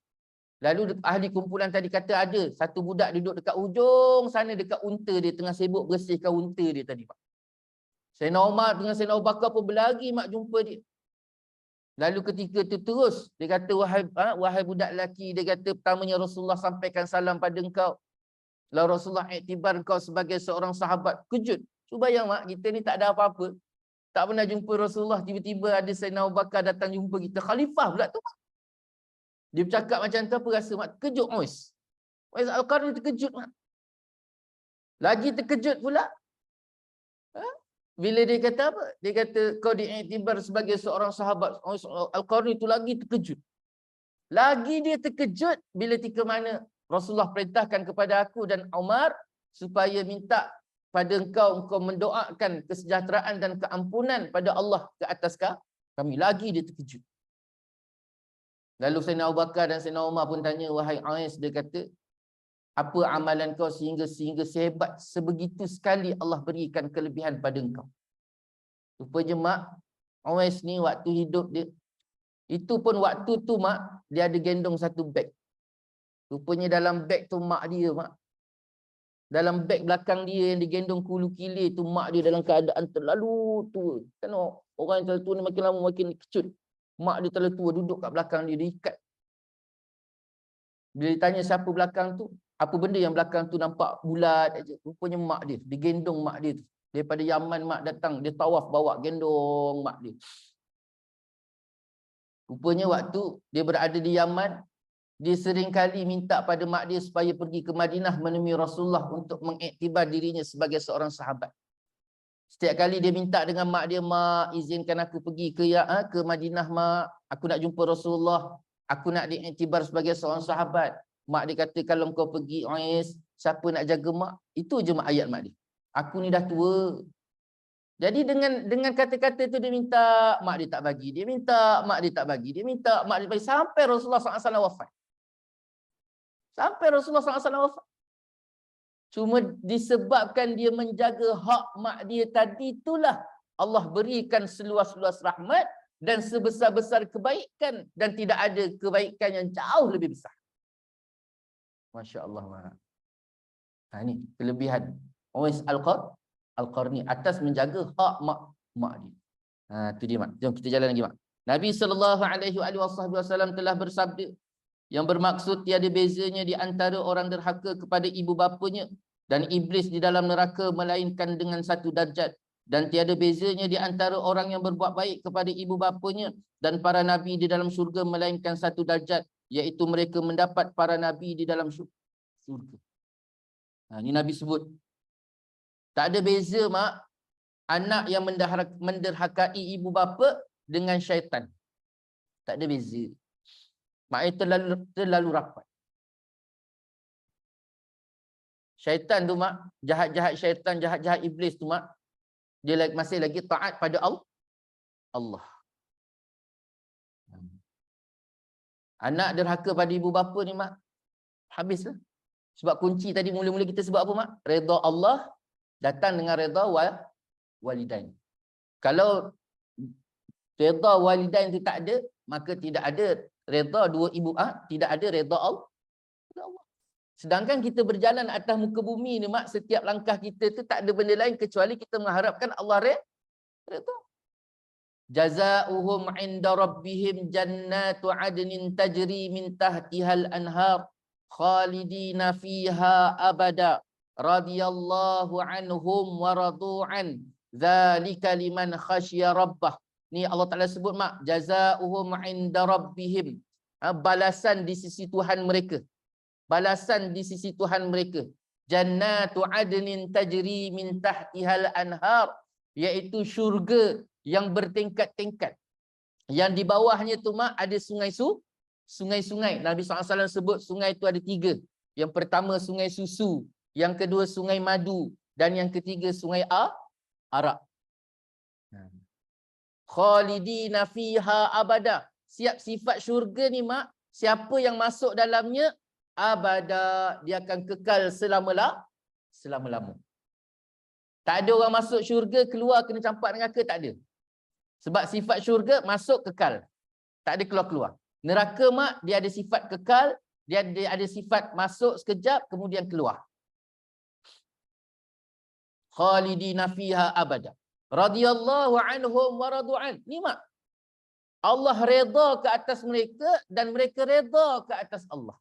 Lalu ahli kumpulan tadi kata ada. Satu budak duduk dekat ujung sana dekat unta dia, tengah sibuk bersihkan unta dia tadi mak. Sayyidina Umar dengan Sayyidina Abu Bakar pun berlari mak jumpa dia. Lalu ketika itu terus dia kata wahai budak lelaki, dia kata pertamanya Rasulullah sampaikan salam pada engkau. Lalu Rasulullah iktibar engkau sebagai seorang sahabat. Kejut. Cuba bayang mak, kita ni tak ada apa-apa. Tak pernah jumpa Rasulullah, tiba-tiba ada Sayyidina Abu Bakar datang jumpa kita. Khalifah pula tu mak. Dia bercakap macam tu, apa rasa mak? Terkejut Uwais. Uwais Al-Qarni terkejut mak. Lagi terkejut pula. Bila dia kata apa? Dia kata kau diiktibar sebagai seorang sahabat. Uwais Al-Qarni tu lagi terkejut. Lagi dia terkejut bila tika mana Rasulullah perintahkan kepada aku dan Umar supaya minta pada engkau mendoakan kesejahteraan dan keampunan pada Allah ke atas kami. Lagi dia terkejut. Lalu Sayyidina Abu Bakar dan Sayyidina Umar pun tanya, wahai Uwais, dia kata, apa amalan kau sehingga sehebat sebegitu sekali Allah berikan kelebihan pada engkau? Rupanya mak, Uwais ni waktu hidup dia, itu pun waktu tu mak, dia ada gendong satu beg. Rupanya dalam beg tu mak dia mak. Dalam beg belakang dia yang digendong kulu kilir tu mak dia dalam keadaan terlalu tua. Kan orang yang terlalu tua ni makin lama makin kecut. Mak dia terlalu tua duduk kat belakang dia, diikat. Bila ditanya siapa belakang tu, apa benda yang belakang tu nampak bulat aja. Rupanya mak dia, digendong mak dia tu. Daripada Yaman mak datang, dia tawaf bawa gendong mak dia. Rupanya waktu dia berada di Yaman, dia sering kali minta pada mak dia supaya pergi ke Madinah menemui Rasulullah untuk mengiktibar dirinya sebagai seorang sahabat. Setiap kali dia minta dengan mak dia, mak izinkan aku pergi ke Madinah mak, aku nak jumpa Rasulullah, aku nak diiktibar sebagai seorang sahabat. Mak dia kata kalau kau pergi Uwais, siapa nak jaga mak? Itu je mak ayat mak dia. Aku ni dah tua. Jadi dengan kata-kata tu dia minta, mak dia tak bagi. Dia minta, mak dia tak bagi. Dia minta, mak dia bagi. Sampai Rasulullah SAW wafat. Sampai Rasulullah SAW wafat. Cuma disebabkan dia menjaga hak mak dia tadi, itulah Allah berikan seluas-luas rahmat dan sebesar-besar kebaikan. Dan tidak ada kebaikan yang jauh lebih besar. Masya Allah. Ini kelebihan Uwais Al-Qarni atas menjaga hak mak dia. Itu dia, mak. Jom kita jalan lagi, mak. Nabi SAW telah bersabda, yang bermaksud tiada bezanya di antara orang derhaka kepada ibu bapanya dan iblis di dalam neraka melainkan dengan satu darjat, dan tiada bezanya di antara orang yang berbuat baik kepada ibu bapanya dan para nabi di dalam syurga melainkan satu darjat, iaitu mereka mendapat para nabi di dalam syurga. Ini Nabi sebut. Tak ada beza, mak, anak yang menderhakai ibu bapa dengan syaitan. Tak ada beza. Maknanya terlalu rapat. Syaitan tu, mak, jahat-jahat syaitan, jahat-jahat iblis tu, mak, dia masih lagi taat pada Allah. Anak derhaka pada ibu bapa ni, mak, habislah. Sebab kunci tadi mula-mula kita sebut apa, mak? Redha Allah datang dengan redha walidain. Kalau redha walidain itu tak ada, maka tidak ada redha dua ibu, tidak ada redha Allah. Sedangkan kita berjalan atas muka bumi ni, mak, setiap langkah kita tu tak ada benda lain kecuali kita mengharapkan Allah redha. Jazaohum 'inda rabbihim jannatu 'adnin tajri min tahtihal anhar khalidina fiha abada radhiyallahu anhum wa radu'an dzalika liman khasyiya rabbah. Ni Allah Taala sebut, mak, jazaohum 'inda rabbihim, balasan di sisi Tuhan mereka. Balasan di sisi Tuhan mereka. Jannatu 'adnin tajri min tahtihal anhar, iaitu syurga yang bertingkat-tingkat. Yang di bawahnya tu, mak, ada sungai-sungai. Nabi SAW sebut sungai itu ada 3. Yang pertama sungai susu, yang kedua sungai madu, dan yang ketiga sungai arak. Khalidina fiha abada. Sifat syurga ni, mak, siapa yang masuk dalamnya abada, dia akan kekal selama-lama. Tak ada orang masuk syurga keluar kena campak neraka, tak ada. Sebab sifat syurga masuk kekal, tak ada keluar-keluar. Neraka, mak, dia ada sifat kekal, dia ada sifat masuk sekejap kemudian keluar. Khalidina fiha abada radhiyallahu anhum wa radu'an. Ni, mak, Allah redha ke atas mereka dan mereka redha ke atas Allah.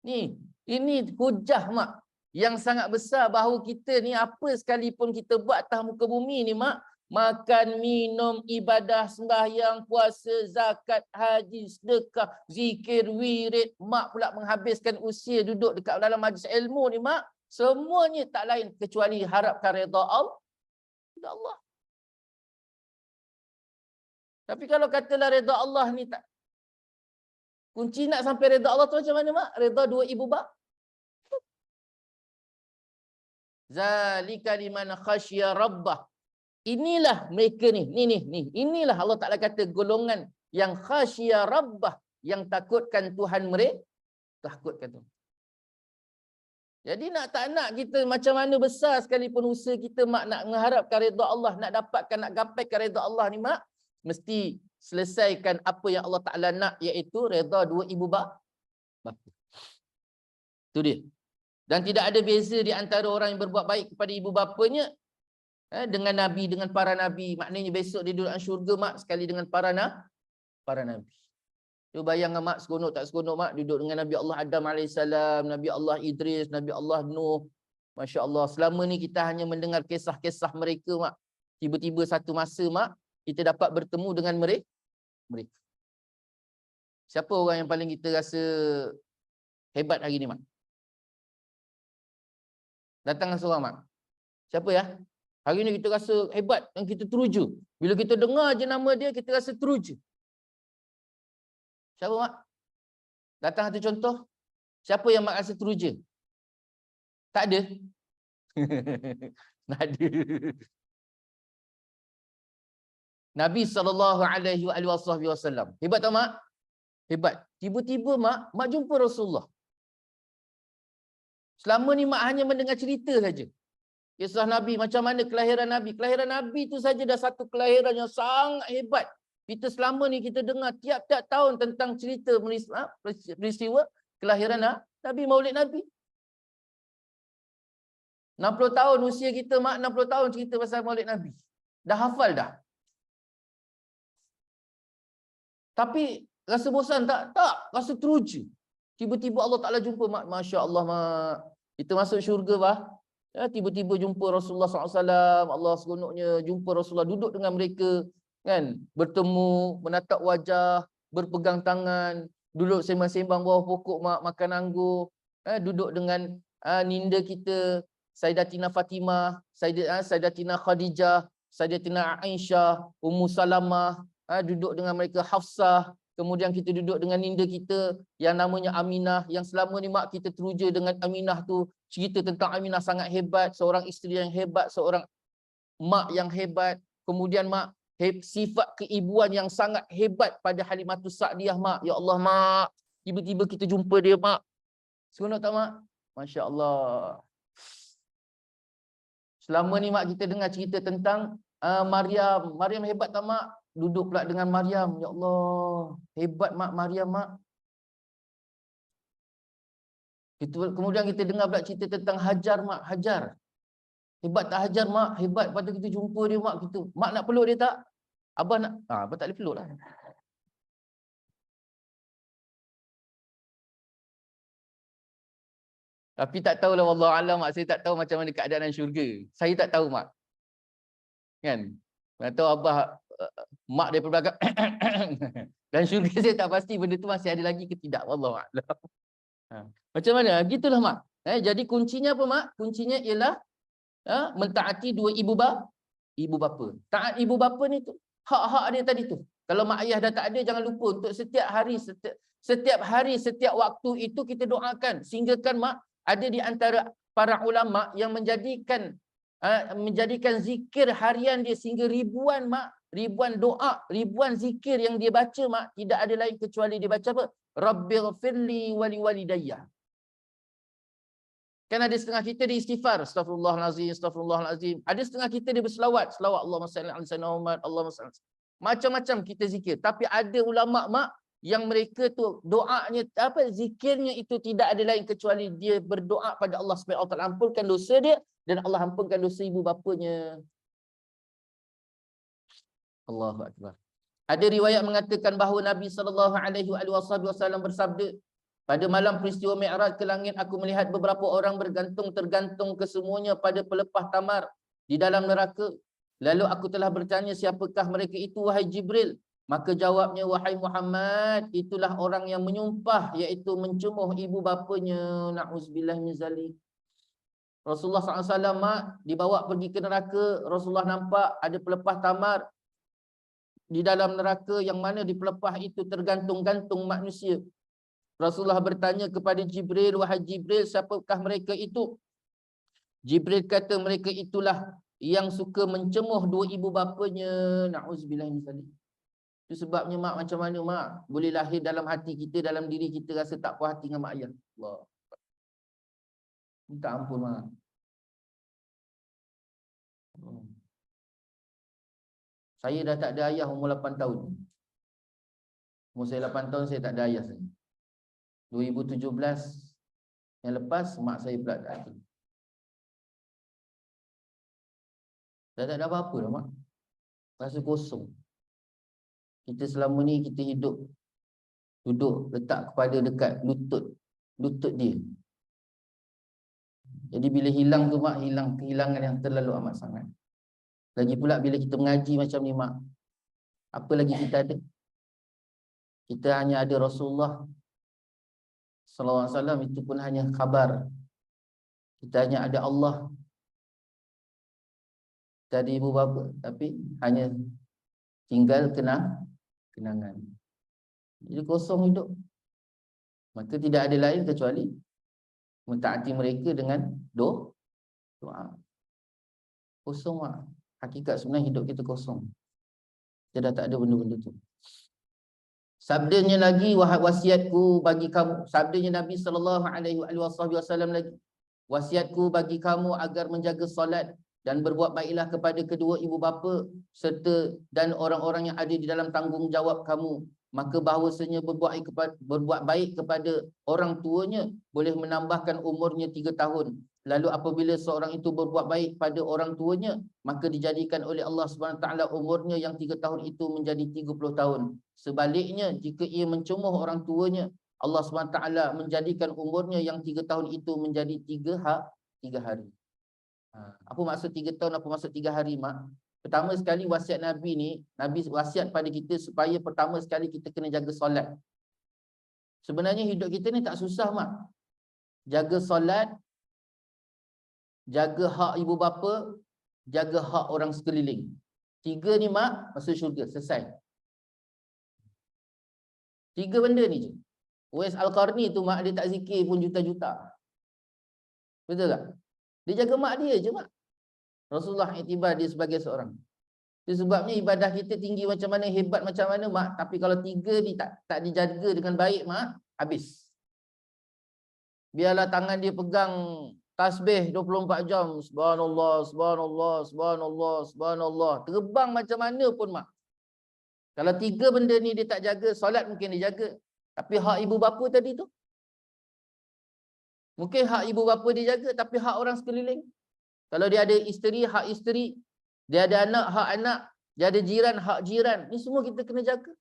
Ini hujah, mak, yang sangat besar bahawa kita ni apa sekalipun kita buat atas muka bumi ni, mak, makan, minum, ibadah, sembahyang, puasa, zakat, haji, sedekah, zikir, wirid, mak pula menghabiskan usia duduk dekat dalam majlis ilmu ni, mak, semuanya tak lain kecuali harapkan redha Allah. Tapi kalau katalah redha Allah ni tak, kunci nak sampai redha Allah tu macam mana, mak? Redha dua ibu bapa. Zalika liman khasyiya rabbah. Inilah mereka ni. Inilah Allah Ta'ala kata golongan yang khasyiya rabbah, yang takutkan Tuhan mereka. Takutkan Tuhan. Jadi tak nak kita macam mana besar sekalipun usaha kita, mak, nak mengharapkan redha Allah, nak dapatkan, nak gapaikan redha Allah ni, mak, mesti selesaikan apa yang Allah Ta'ala nak, iaitu redha dua ibu bapa. Itu dia. Dan tidak ada beza di antara orang yang berbuat baik kepada ibu bapanya dengan Nabi, dengan para Nabi. Maknanya besok dia duduk dalam syurga, mak, sekali dengan para Nabi. Cuba bayangkan, mak, seronok tak seronok, mak, duduk dengan Nabi Allah Adam AS, Nabi Allah Idris, Nabi Allah Nuh. Masya Allah, selama ni kita hanya mendengar kisah-kisah mereka, mak. Tiba-tiba satu masa, mak, kita dapat bertemu dengan mereka. Siapa orang yang paling kita rasa hebat hari ni, mak? Datanglah seorang, mak. Siapa ya? Hari ni kita rasa hebat dan kita teruja. Bila kita dengar je nama dia, kita rasa teruja. Siapa, mak? Datang satu contoh. Siapa yang mak rasa teruja? Tak ada. Tak ada. Nabi SAW. Hebat tak, mak? Hebat. Tiba-tiba, mak jumpa Rasulullah. Selama ni mak hanya mendengar cerita saja. Kisah Nabi, macam mana kelahiran Nabi. Kelahiran Nabi tu saja dah satu kelahiran yang sangat hebat. Kita selama ni kita dengar tiap-tiap tahun tentang cerita peristiwa kelahiran Nabi, Maulid Nabi. 60 tahun usia kita, mak, 60 tahun cerita pasal Maulid Nabi. Dah hafal dah. Tapi rasa bosan tak? Tak, rasa teruja. Tiba-tiba Allah Ta'ala jumpa, mak, Masya Allah, mak. Kita masuk syurga, bah. Ya, tiba-tiba jumpa Rasulullah SAW, Allah seronoknya jumpa Rasulullah, duduk dengan mereka, kan? Bertemu, menatap wajah, berpegang tangan, duduk sembang-sembang bawah pokok, mak, makan anggur, duduk dengan ninda kita, Sayyidatina Fatimah, Sayyidatina Khadijah, Sayyidatina Aisyah, Ummu Salamah, duduk dengan mereka, Hafsah. Kemudian kita duduk dengan ninda kita yang namanya Aminah, yang selama ni mak kita teruja dengan Aminah tu, cerita tentang Aminah sangat hebat, seorang isteri yang hebat, seorang mak yang hebat. Kemudian mak, sifat keibuan yang sangat hebat pada Halimatus Sa'diyah, mak. Ya Allah, mak, tiba-tiba kita jumpa dia, mak. Seronok tak, mak? Masya Allah. Selama ni mak kita dengar cerita tentang Maryam. Maryam hebat tak, mak? Duduk pula dengan Maryam. Ya Allah, hebat mak Maryam, mak. Kemudian kita dengar pula cerita tentang Hajar, mak. Hajar. Hebat tak Hajar, mak? Hebat. Lepas tu kita jumpa dia, mak. Mak nak peluk dia tak? Abah nak? Abah tak boleh peluk lah. Tapi tak tahulah, wallahualam, mak. Saya tak tahu macam mana keadaan syurga. Saya tak tahu, mak. Kan? Atau abah, mak daripada belakang dan syurga saya tak pasti benda tu masih ada lagi ke tidak, wallahualam. Macam mana? Gitulah, mak. Jadi kuncinya apa, mak? Kuncinya ialah mentaati dua ibu bapa. Taat ibu bapa ni tu hak-hak dia tadi tu. Kalau mak ayah dah tak ada, jangan lupa untuk setiap hari, setiap waktu itu kita doakan. Sehinggakan, mak, ada di antara para ulama yang menjadikan zikir harian dia sehingga ribuan, mak, ribuan doa, ribuan zikir yang dia baca, mak, tidak ada lain kecuali dia baca apa? Rabbighfirli wali walidayya. Kan ada setengah kita dia istighfar, astagfirullahalazim, astagfirullahalazim. Ada setengah kita dia berselawat, Allahumma salli ala sayyidina Muhammad, Allahumma salli. Macam-macam kita zikir. Tapi ada ulama, mak, yang mereka tu doanya zikirnya itu tidak ada lain kecuali dia berdoa pada Allah supaya Allah Taala ampunkan dosa dia dan Allah ampunkan dosa ibu bapanya. Allahu akbar. Ada riwayat mengatakan bahawa Nabi SAW bersabda, pada malam peristiwa Mi'raj ke langit, aku melihat beberapa orang tergantung kesemuanya pada pelepah tamar di dalam neraka. Lalu aku telah bertanya, siapakah mereka itu, wahai Jibril? Maka jawabnya, wahai Muhammad, itulah orang yang menyumpah, iaitu mencemuh ibu bapanya. Na'udzubillah min zalik. Rasulullah SAW, mak, dibawa pergi ke neraka. Rasulullah nampak ada pelepah tamar di dalam neraka, yang mana di pelepah itu tergantung-gantung manusia. Rasulullah bertanya kepada Jibril, wahai Jibril, siapakah mereka itu? Jibril kata, mereka itulah yang suka mencemuh dua ibu bapanya. Na'udzubillah min zalik. Itu sebabnya, mak, macam mana, mak, boleh lahir dalam hati kita, dalam diri kita rasa tak puas hati dengan mak ayah. Allah. Minta ampun, mak. Saya dah tak ada ayah umur 8 tahun. Umur saya 8 tahun, saya tak ada ayah saya. 2017 yang lepas, mak saya pula tak ada. Dah tak ada apa-apa dah, mak. Rasa kosong. Kita selama ni kita hidup, duduk letak kepala dekat lutut dia. Jadi bila hilang tu, mak, hilang kehilangan yang terlalu amat sangat. Lagi pula bila kita mengaji macam ni, mak, apa lagi kita ada? Kita hanya ada Rasulullah SAW, itu pun hanya khabar. Kita hanya ada Allah. Kita ada ibu bapa, tapi hanya tinggal kenangan. Jadi kosong hidup. Maka tidak ada lain kecuali mentaati mereka dengan doa. Kosong, mak. Hakikat sebenarnya hidup kita kosong. Kita dah tak ada benda-benda tu. Sabdanya lagi, wasiatku bagi kamu. Sabdanya Nabi SAW lagi, wasiatku bagi kamu agar menjaga solat dan berbuat baiklah kepada kedua ibu bapa serta dan orang-orang yang ada di dalam tanggungjawab kamu. Maka bahawasanya berbuat baik kepada orang tuanya boleh menambahkan umurnya 3 tahun Lalu apabila seorang itu berbuat baik pada orang tuanya, maka dijadikan oleh Allah SWT umurnya yang 3 tahun itu menjadi 30 tahun. Sebaliknya, jika ia mencemooh orang tuanya, Allah SWT menjadikan umurnya yang 3 tahun itu menjadi 3 hari. Apa maksud 3 tahun, apa maksud 3 hari, Mak? Pertama sekali wasiat Nabi ni, Nabi wasiat pada kita supaya pertama sekali kita kena jaga solat. Sebenarnya hidup kita ni tak susah, Mak. Jaga solat, jaga hak ibu bapa, jaga hak orang sekeliling. 3 ni, Mak, masuk syurga, selesai. 3 benda ni je. Uwais Al-Qarni tu, Mak, dia tak zikir pun juta-juta. Betul tak? Dia jaga mak dia je, Mak. Rasulullah iktibar dia sebagai seorang. Itu sebabnya ibadah kita tinggi macam mana, hebat macam mana, Mak, tapi kalau 3 ni tak dijaga dengan baik, Mak, habis. Biarlah tangan dia pegang tasbih 24 jam. Subhanallah, subhanallah, subhanallah, subhanallah. Terbang macam mana pun, Mak. Kalau 3 benda ni dia tak jaga, solat mungkin dia jaga. Tapi hak ibu bapa tadi tu, mungkin hak ibu bapa dia jaga, tapi hak orang sekeliling. Kalau dia ada isteri, hak isteri. Dia ada anak, hak anak. Dia ada jiran, hak jiran. Ni semua kita kena jaga.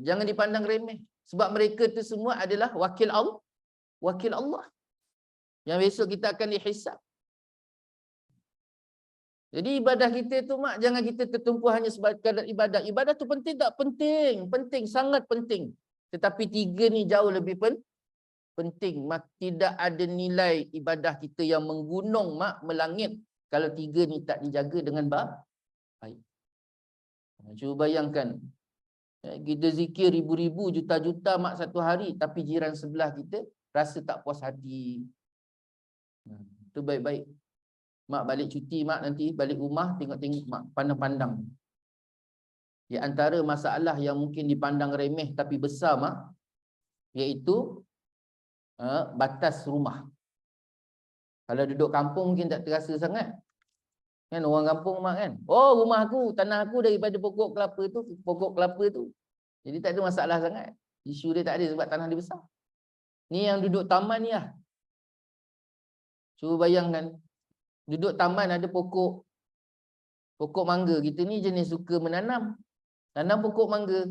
Jangan dipandang remeh. Sebab mereka tu semua adalah wakil Allah. Wakil Allah. Yang besok kita akan dihisab. Jadi ibadah kita tu, Mak, jangan kita tertumpu hanya sebagai kadar ibadah. Ibadah tu penting tak? Penting. Penting, sangat penting. Tetapi 3 ni jauh lebih penting. Mak, tidak ada nilai ibadah kita yang menggunung, Mak, melangit kalau 3 ni tak dijaga dengan baik. Cuba bayangkan, kita zikir ribu-ribu, juta-juta, Mak, satu hari, tapi jiran sebelah kita rasa tak puas hati. Itu baik-baik. Mak balik cuti, Mak, nanti balik rumah, tengok-tengok, Mak, pandang-pandang. Di antara masalah yang mungkin dipandang remeh tapi besar, Mak, iaitu batas rumah. Kalau duduk kampung mungkin tak terasa sangat. Kan orang kampung, Mak, kan? Oh, rumah aku, tanah aku daripada pokok kelapa tu. Jadi tak ada masalah sangat. Isu dia tak ada sebab tanah dia besar. Ni yang duduk taman ni lah. Cuba bayangkan, duduk taman ada pokok mangga. Kita ni jenis suka menanam. Tanam pokok mangga.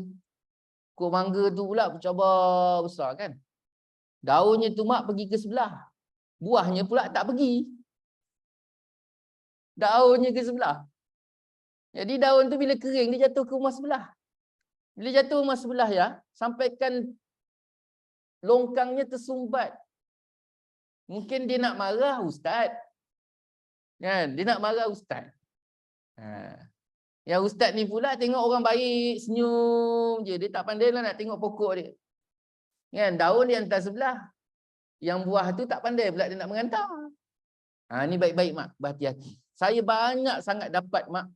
Pokok mangga tu pula cabar besar, kan? Daunnya tu, Mak, pergi ke sebelah. Buahnya pula tak pergi. Daunnya ke sebelah. Jadi daun tu bila kering, dia jatuh ke rumah sebelah. Bila jatuh rumah sebelah, ya, sampaikan longkangnya tersumbat. Mungkin dia nak marah ustaz. Kan? Dia nak marah ustaz. Yang ustaz ni pula tengok orang baik, senyum je. Dia tak pandai lah nak tengok pokok dia. Kan? Daun dia hantar sebelah. Yang buah tu tak pandai pula dia nak mengantar. Ni baik-baik, Mak, berhati-hati. Saya banyak sangat dapat, Mak,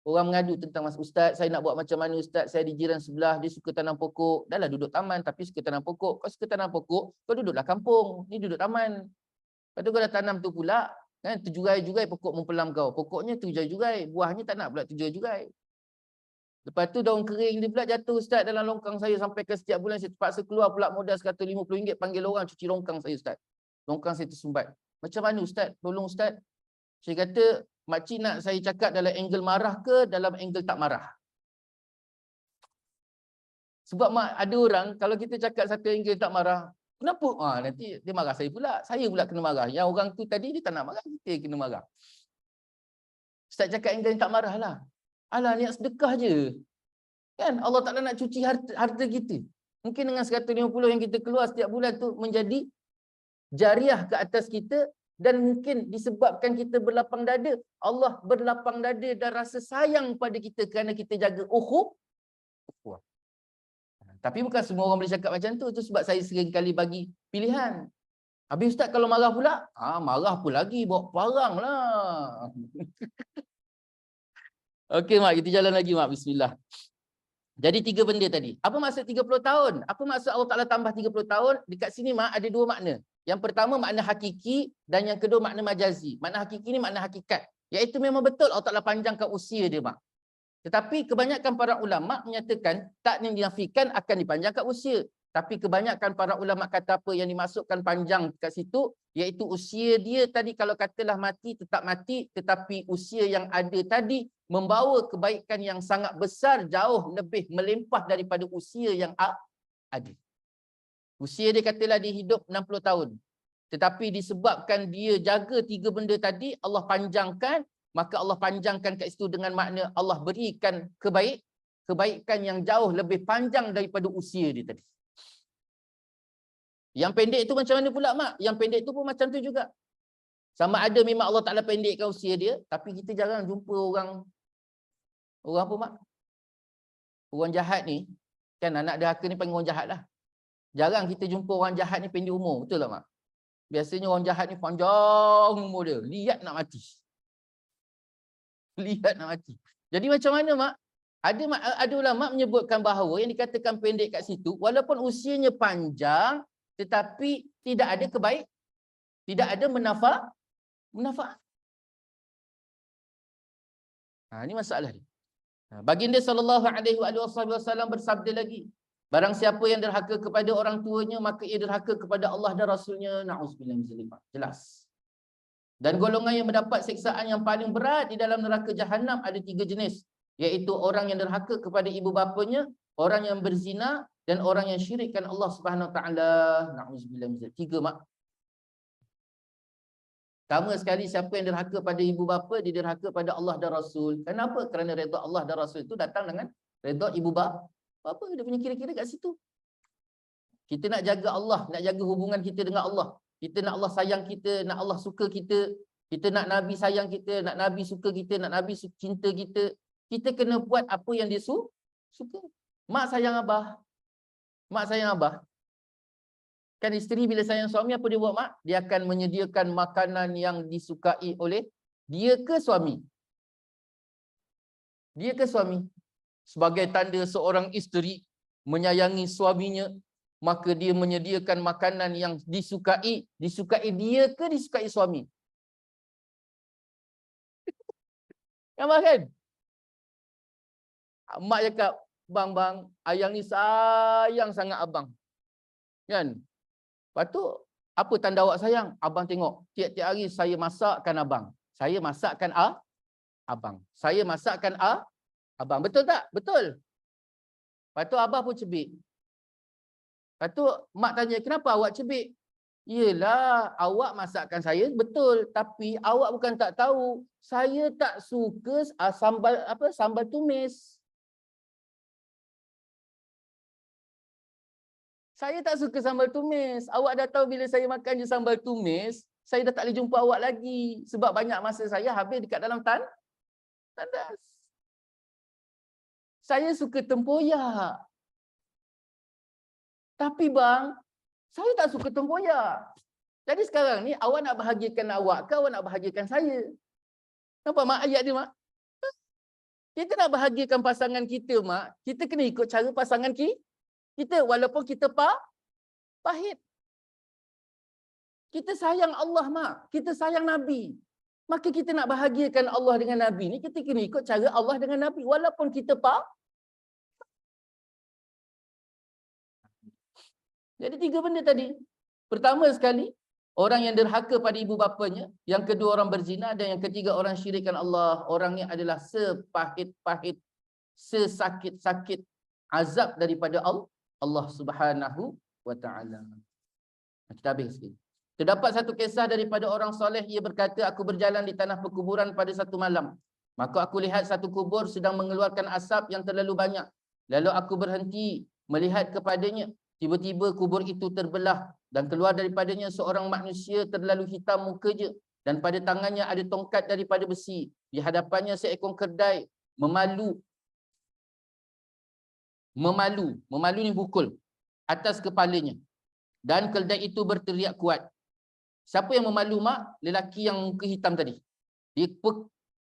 orang mengadu tentang, Mas Ustaz, saya nak buat macam mana Ustaz, saya di jiran sebelah, dia suka tanam pokok. Dah lah duduk taman tapi suka tanam pokok. Kau suka tanam pokok, kau duduklah kampung. Ni duduk taman. Lepas tu kau dah tanam tu pula, kan, terjugai-jugai pokok mempelam kau. Pokoknya terjugai-jugai, buahnya tak nak pula terjugai-jugai. Lepas tu daun kering dia pula jatuh, Ustaz, dalam longkang saya sampai ke setiap bulan saya terpaksa keluar pula modal RM150 panggil orang cuci longkang saya, Ustaz. Longkang saya tersumbat. Macam mana, Ustaz? Tolong, Ustaz. Saya kata, makcik nak saya cakap dalam angle marah ke dalam angle tak marah? Sebab, Mak, ada orang kalau kita cakap satu angle tak marah, kenapa? Nanti dia marah saya pula. Saya pula kena marah. Yang orang tu tadi dia tak nak marah, kita kena marah. Ustaz cakap angle tak marah lah. Alah, niat sedekah je. Kan? Allah Ta'ala nak cuci harta kita. Mungkin dengan 150 yang kita keluar setiap bulan tu menjadi jariah ke atas kita. Dan mungkin disebabkan kita berlapang dada, Allah berlapang dada dan rasa sayang pada kita kerana kita jaga ukhuwah. Tapi bukan semua orang boleh cakap macam tu. Itu sebab saya sering kali bagi pilihan. Habis Ustaz kalau marah pula, marah pun lagi, bawa parang lah. Okey, Mak, kita jalan lagi, Mak. Bismillah. Jadi 3 benda tadi. Apa maksud 30 tahun? Apa maksud Allah Ta'ala tambah 30 tahun? Dekat sini, Mak, ada 2 makna. Yang pertama makna hakiki dan yang kedua makna majazi. Makna hakiki ni makna hakikat. Iaitu memang betul Allah Ta'ala panjangkan usia dia, Mak. Tetapi kebanyakan para ulama menyatakan tak dinafikan akan dipanjangkan usia. Tapi kebanyakan para ulama kata apa yang dimaksudkan panjang kat situ, iaitu usia dia tadi kalau katalah mati, tetap mati, tetapi usia yang ada tadi membawa kebaikan yang sangat besar, jauh lebih melimpah daripada usia yang ada. Usia dia katalah dia hidup 60 tahun. Tetapi disebabkan dia jaga 3 benda tadi, Allah panjangkan, maka Allah panjangkan kat situ dengan makna Allah berikan kebaikan yang jauh lebih panjang daripada usia dia tadi. Yang pendek tu macam mana pula mak? Yang pendek tu pun macam tu juga. Sama ada memang Allah Ta'ala pendekkan usia dia, tapi kita jarang jumpa orang apa mak? Orang jahat ni, kan anak derhaka ni panggil orang jahat lah. Jarang kita jumpa orang jahat ni pendek umur, betul tak mak? Biasanya orang jahat ni panjang umur dia, lihat nak mati. Lihat nak mati. Jadi macam mana mak? Ada ulama menyebutkan bahawa yang dikatakan pendek kat situ, walaupun usianya panjang, tetapi tidak ada tidak ada manfaat. Ini masalah dia. Baginda sallallahu alaihi wasallam bersabda lagi, barang siapa yang derhaka kepada orang tuanya, maka ia derhaka kepada Allah dan Rasulnya. Na'udzubillah min zalik. Jelas. Dan golongan yang mendapat siksaan yang paling berat di dalam neraka jahanam ada 3 jenis, iaitu orang yang derhaka kepada ibu bapanya, orang yang berzina, dan orang yang syirikkan Allah Subhanahu Wa Taala. Na'udzubillah min zalik. 3 mak. Sama sekali siapa yang derhaka pada ibu bapa, dia derhaka pada Allah dan Rasul. Kenapa? Kerana redha Allah dan Rasul itu datang dengan redha ibu bapa. Dia punya kira-kira kat situ. Kita nak jaga Allah, nak jaga hubungan kita dengan Allah. Kita nak Allah sayang kita, nak Allah suka kita. Kita nak Nabi sayang kita, nak Nabi suka kita, nak Nabi cinta kita. Kita kena buat apa yang dia suka. Mak sayang abah. Mak sayang abah. Kan isteri bila sayang suami, apa dia buat mak? Dia akan menyediakan makanan yang disukai oleh dia ke suami? Dia ke suami? Sebagai tanda seorang isteri menyayangi suaminya, maka dia menyediakan makanan yang disukai dia ke disukai suami? Nampak kan? Mak cakap, bang, ayang ni sayang sangat abang. Kan? Lepas tu, apa tanda awak sayang? Abang tengok, tiap-tiap hari saya masakkan abang. Saya masakkan abang. Saya masakkan abang. Betul tak? Betul. Lepas tu abah pun cebik. Lepas tu mak tanya, kenapa awak cebik? Yelah, awak masakkan saya betul, tapi awak bukan tak tahu, saya tak suka sambal tumis. Saya tak suka sambal tumis. Awak dah tahu bila saya makan je sambal tumis, saya dah tak boleh jumpa awak lagi. Sebab banyak masa saya habis dekat dalam tandas. Saya suka tempoyak. Tapi bang, saya tak suka tempoyak. Jadi sekarang ni awak nak bahagiakan awak ke awak nak bahagiakan saya? Nampak mak ayat dia mak? Kita nak bahagiakan pasangan kita mak, kita kena ikut cara pasangan kita walaupun kita pahit. Kita sayang Allah mak, kita sayang Nabi. Maka kita nak bahagiakan Allah dengan Nabi ni, kita kena ikut cara Allah dengan Nabi walaupun kita Jadi 3 benda tadi. Pertama sekali, orang yang derhaka pada ibu bapanya, yang kedua orang berzina, dan yang ketiga orang syirikkan Allah. Orangnya adalah sepahit-pahit, sesakit-sakit azab daripada Allah Subhanahu wa Ta'ala. Kita habis sikit. Terdapat satu kisah daripada orang soleh, ia berkata, aku berjalan di tanah perkuburan pada satu malam. Maka aku lihat satu kubur sedang mengeluarkan asap yang terlalu banyak. Lalu aku berhenti melihat kepadanya. Tiba-tiba kubur itu terbelah dan keluar daripadanya seorang manusia terlalu hitam mukanya, dan pada tangannya ada tongkat daripada besi. Di hadapannya seekor keldai memalu ni pukul atas kepalanya, dan keldai itu berteriak kuat. Siapa yang memalu mak? Lelaki yang muka hitam tadi. Dia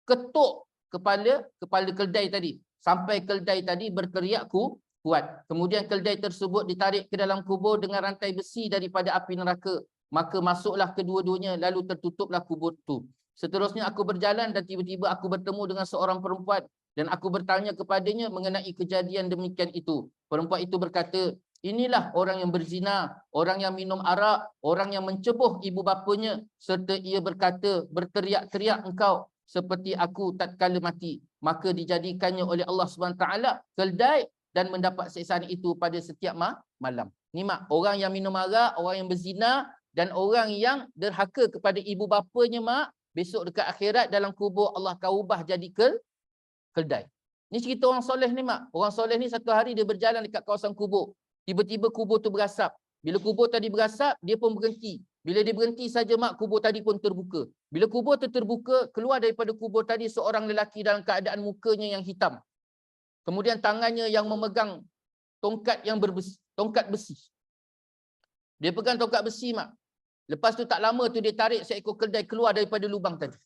ketuk kepala keldai tadi sampai keldai tadi berteriak kuat. Kemudian keldai tersebut ditarik ke dalam kubur dengan rantai besi daripada api neraka. Maka masuklah kedua-duanya, lalu tertutuplah kubur itu. Seterusnya aku berjalan dan tiba-tiba aku bertemu dengan seorang perempuan dan aku bertanya kepadanya mengenai kejadian demikian itu. Perempuan itu berkata, Inilah orang yang berzina, orang yang minum arak, orang yang mencebuh ibu bapanya, serta ia berkata, berteriak-teriak engkau seperti aku tatkala mati. Maka dijadikannya oleh Allah SWT keldai dan mendapat siksaan itu pada setiap malam. Ni mak, orang yang minum arak, orang yang berzina dan orang yang derhaka kepada ibu bapanya mak, besok dekat akhirat dalam kubur Allah akan ubah jadi keldai. Ni cerita orang soleh ni mak. Orang soleh ni satu hari dia berjalan dekat kawasan kubur. Tiba-tiba kubur tu berasap. Bila kubur tadi berasap, dia pun berhenti. Bila dia berhenti saja mak, kubur tadi pun terbuka. Bila kubur tu terbuka, keluar daripada kubur tadi seorang lelaki dalam keadaan mukanya yang hitam. Kemudian tangannya yang memegang tongkat yang berbesi, tongkat besi. Dia pegang tongkat besi mak. Lepas tu tak lama tu dia tarik seekor keldai keluar daripada lubang tadi.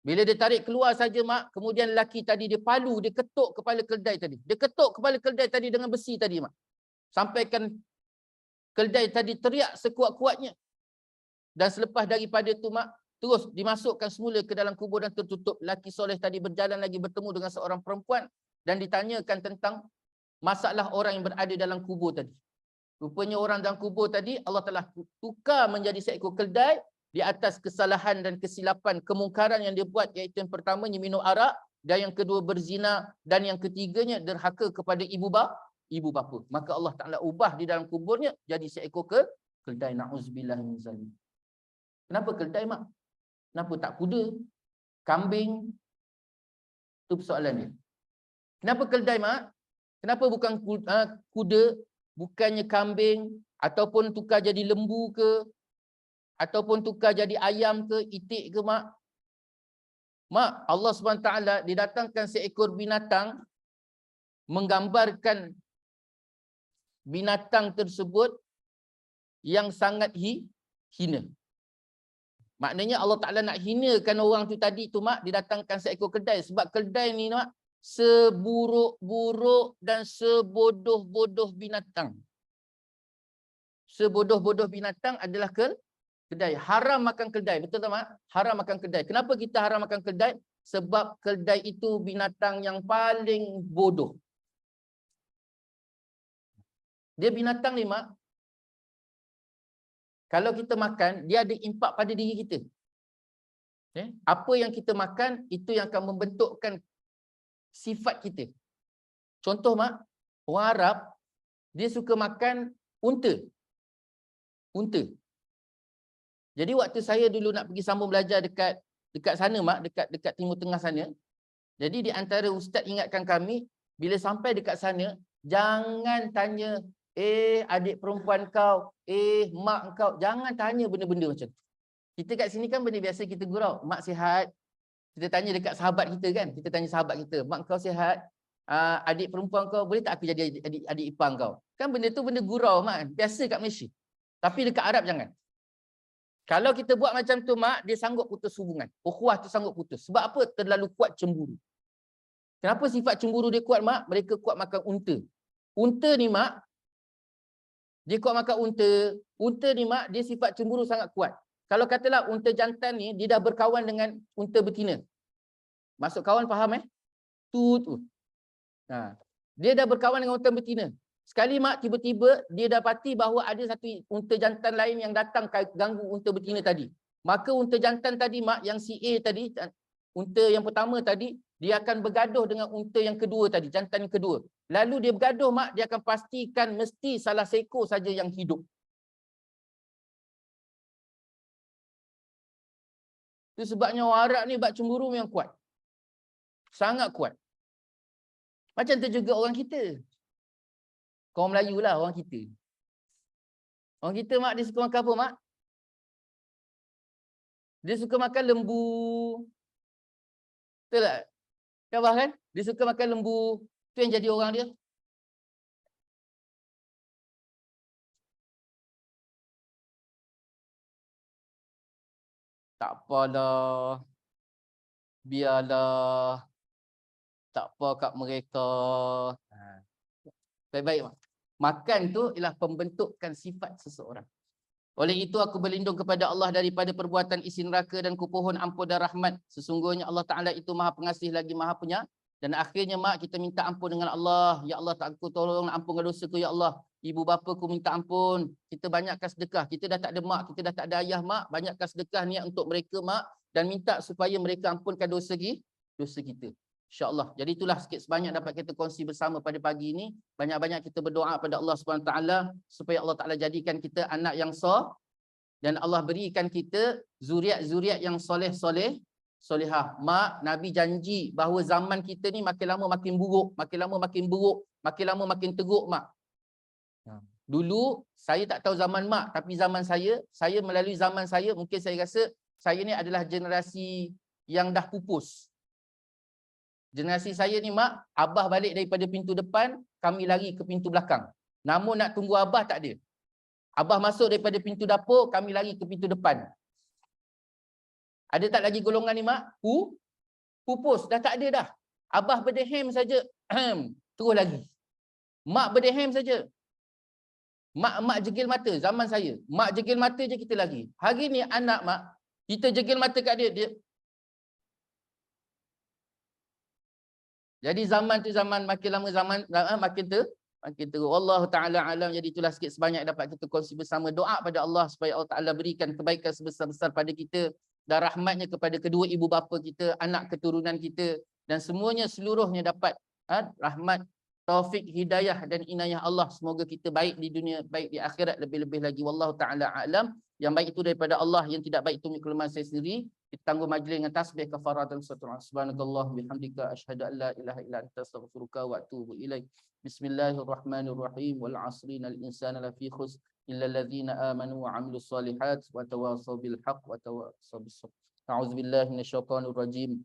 Bila dia tarik keluar saja mak, kemudian lelaki tadi dia palu, dia ketuk kepala keldai tadi. Dia ketuk kepala keldai tadi dengan besi tadi mak. Sampaikan keldai tadi teriak sekuat-kuatnya. Dan selepas daripada tu mak, terus dimasukkan semula ke dalam kubur dan tertutup. Lelaki soleh tadi berjalan lagi bertemu dengan seorang perempuan dan ditanyakan tentang masalah orang yang berada dalam kubur tadi. Rupanya orang dalam kubur tadi Allah telah tukar menjadi seekor keldai di atas kesalahan dan kesilapan kemungkaran yang dia buat, iaitu yang pertamanya minum arak, dan yang kedua berzina, dan yang ketiganya derhaka kepada ibu bapa. Maka Allah Taala ubah di dalam kuburnya jadi seekor keldai. Na'udzubillah min zalik. Kenapa keldai mak? Kenapa tak kuda, kambing? Itu persoalan dia. Kenapa keldai mak? Kenapa bukan kuda, bukannya kambing, ataupun tukar jadi lembu ke, ataupun tukar jadi ayam ke, itik ke mak? Mak, Allah SWT didatangkan seekor binatang menggambarkan binatang tersebut yang sangat hina. Maknanya Allah Ta'ala nak hinakan orang tu tadi tu mak, didatangkan seekor keldai. Sebab keldai ni mak, seburuk-buruk dan sebodoh-bodoh binatang. Sebodoh-bodoh binatang adalah keldai. Haram makan keldai. Betul tak mak? Haram makan keldai. Kenapa kita haram makan keldai? Sebab keldai itu binatang yang paling bodoh. Dia binatang ni mak, kalau kita makan, dia ada impak pada diri kita. Apa yang kita makan, itu yang akan membentukkan sifat kita. Contoh mak, orang Arab, dia suka makan unta. Unta. Jadi waktu saya dulu nak pergi sambung belajar dekat sana mak, dekat Timur Tengah sana. Jadi di antara ustaz ingatkan kami, bila sampai dekat sana, jangan tanya, adik perempuan kau, mak kau, jangan tanya benda-benda macam tu. Kita kat sini kan benda biasa kita gurau, mak sihat. Kita tanya dekat sahabat kita kan, kita tanya sahabat kita, mak kau sihat, adik perempuan kau boleh tak aku jadi adik ipar kau? Kan benda tu benda gurau mak, biasa kat Malaysia. Tapi dekat Arab jangan. Kalau kita buat macam tu mak, dia sanggup putus hubungan. Ukhuwah tu sanggup putus. Sebab apa? Terlalu kuat cemburu. Kenapa sifat cemburu dia kuat mak? Mereka kuat makan unta. Unta ni mak, dia kuat makan unta. Unta ni mak, dia sifat cemburu sangat kuat. Kalau katalah unta jantan ni, dia dah berkawan dengan unta betina. Masuk kawan faham Tu. Dia dah berkawan dengan unta betina. Sekali mak, tiba-tiba dia dapati bahawa ada satu unta jantan lain yang datang ganggu unta betina tadi. Maka unta jantan tadi mak, yang si A tadi, unta yang pertama tadi, dia akan bergaduh dengan unta yang kedua tadi, jantan yang kedua. Lalu dia bergaduh mak, dia akan pastikan mesti salah seekor saja yang hidup. Itu sebabnya orang Arab ni bab cemburu yang kuat. Sangat kuat. Macam tu juga orang kita. Kaum Melayu lah orang kita. Orang kita mak, dia suka makan apa mak? Dia suka makan lembu. Betul tak? Khabar kan? Dia suka makan lembu. Tu yang jadi orang dia. Tak apalah. Biarlah. Tak apa kat mereka. Baik-baik mak. Makan tu ialah pembentukan sifat seseorang. Oleh itu aku berlindung kepada Allah daripada perbuatan isi neraka dan kupohon ampun dan rahmat. Sesungguhnya Allah Ta'ala itu maha pengasih lagi maha penyayang. Dan akhirnya mak, kita minta ampun dengan Allah. Ya Allah, tak aku tolong ampunkan dosaku ya Allah. ibu bapa ku minta ampun, kita banyakkan sedekah. Kita dah tak ada mak, kita dah tak ada ayah mak, banyakkan sedekah niat untuk mereka mak dan minta supaya mereka ampunkan dosa kita. InsyaAllah. Jadi itulah sikit sebanyak dapat kita kongsi bersama pada pagi ini. Banyak-banyak kita berdoa pada Allah SWT supaya Allah Ta'ala jadikan kita anak yang sah dan Allah berikan kita zuriat-zuriat yang solehah. Mak, Nabi janji bahawa zaman kita ni makin lama makin buruk, makin lama makin buruk, makin lama makin teruk mak. Dulu saya tak tahu zaman mak, tapi zaman saya melalui zaman saya, mungkin saya rasa saya ni adalah generasi yang dah pupus. Generasi saya ni mak, abah balik daripada pintu depan, kami lari ke pintu belakang. Namun nak tunggu abah tak ada. Abah masuk daripada pintu dapur, kami lari ke pintu depan. Ada tak lagi golongan ni mak? Pupus, dah tak ada dah. Abah berdehem saja, terus lagi. Mak berdehem saja. Mak jegil mata zaman saya. Mak jegil mata je kita lagi. Hari ni anak mak, kita jegil mata kat dia. Jadi zaman tu zaman makin lama makin teruk. Allah Ta'ala alam. Jadi itulah sikit sebanyak dapat kita kongsi bersama. Doa pada Allah supaya Allah Ta'ala berikan kebaikan sebesar-besar pada kita dan rahmatnya kepada kedua ibu bapa kita, anak keturunan kita dan seluruhnya dapat rahmat, taufik, hidayah dan inayah Allah. Semoga kita baik di dunia, baik di akhirat, lebih-lebih lagi. Wallahu Ta'ala alam. Yang baik itu daripada Allah, yang tidak baik itu kelemahan saya sendiri. Kita tangguh majlis dengan tasbih kafarat dan sunnah. Subhanakallah bihamdika asyhadu an la ilaha illa anta astaghfiruka wa atubu ilaik. Bismillahirrahmanirrahim. Wal 'asri innal insana lafi khusr illa alladhina amanu wa 'amilus solihat wa tawassaw bil haqq wa tawassaw bis sabr. A'udzu billahi minasyaitonir rajim.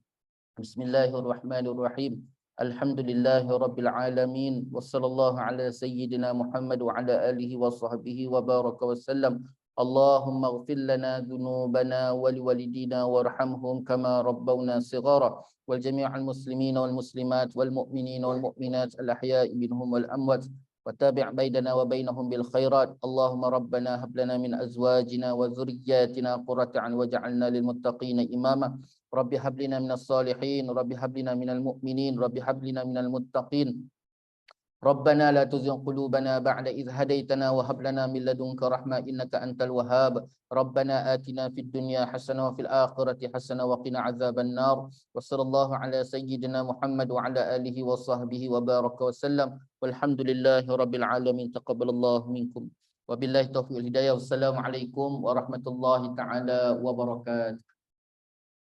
Bismillahirrahmanirrahim. Alhamdulillahi rabbil alamin wa sallallahu ala sayyidina Muhammad wa ala alihi wa sahbihi wa baraka wa sallam. Allahumma ighfir lana dhunubana wa liwalidina warhamhum kama rabbawna shighara wal jami'al muslimina wal muslimat wal mu'minina wal mu'minat al ahya'i minhum wal amwat wa tabi' bainana wa bainahum bil khairat. Allahumma rabbana hab lana min azwajina wa dhurriyyatina qurrata a'yun waj'alna lil muttaqina imama. Rabbi hablina minas salihin, Rabbi hablina minal mu'minin, Rabbi hablina minal muttaqin. Rabbana la tuzigh qulubana ba'da idh hadaitana wa hab lana min ladunka rahmah innaka antal wahhab. Rabbana atina fid dunya hasanah wa fil akhirati hasanah wa qina adzaban nar. Wa sallallahu ala sayyidina Muhammad wa ala alihi wa sahbihi wa baraka wa sallam. Walhamdulillahi rabbil alamin. Taqabbalallahu minkum. Wabillahi taufiq wal hidayah. Wassalamualaikum warahmatullahi taala wabarakatuh.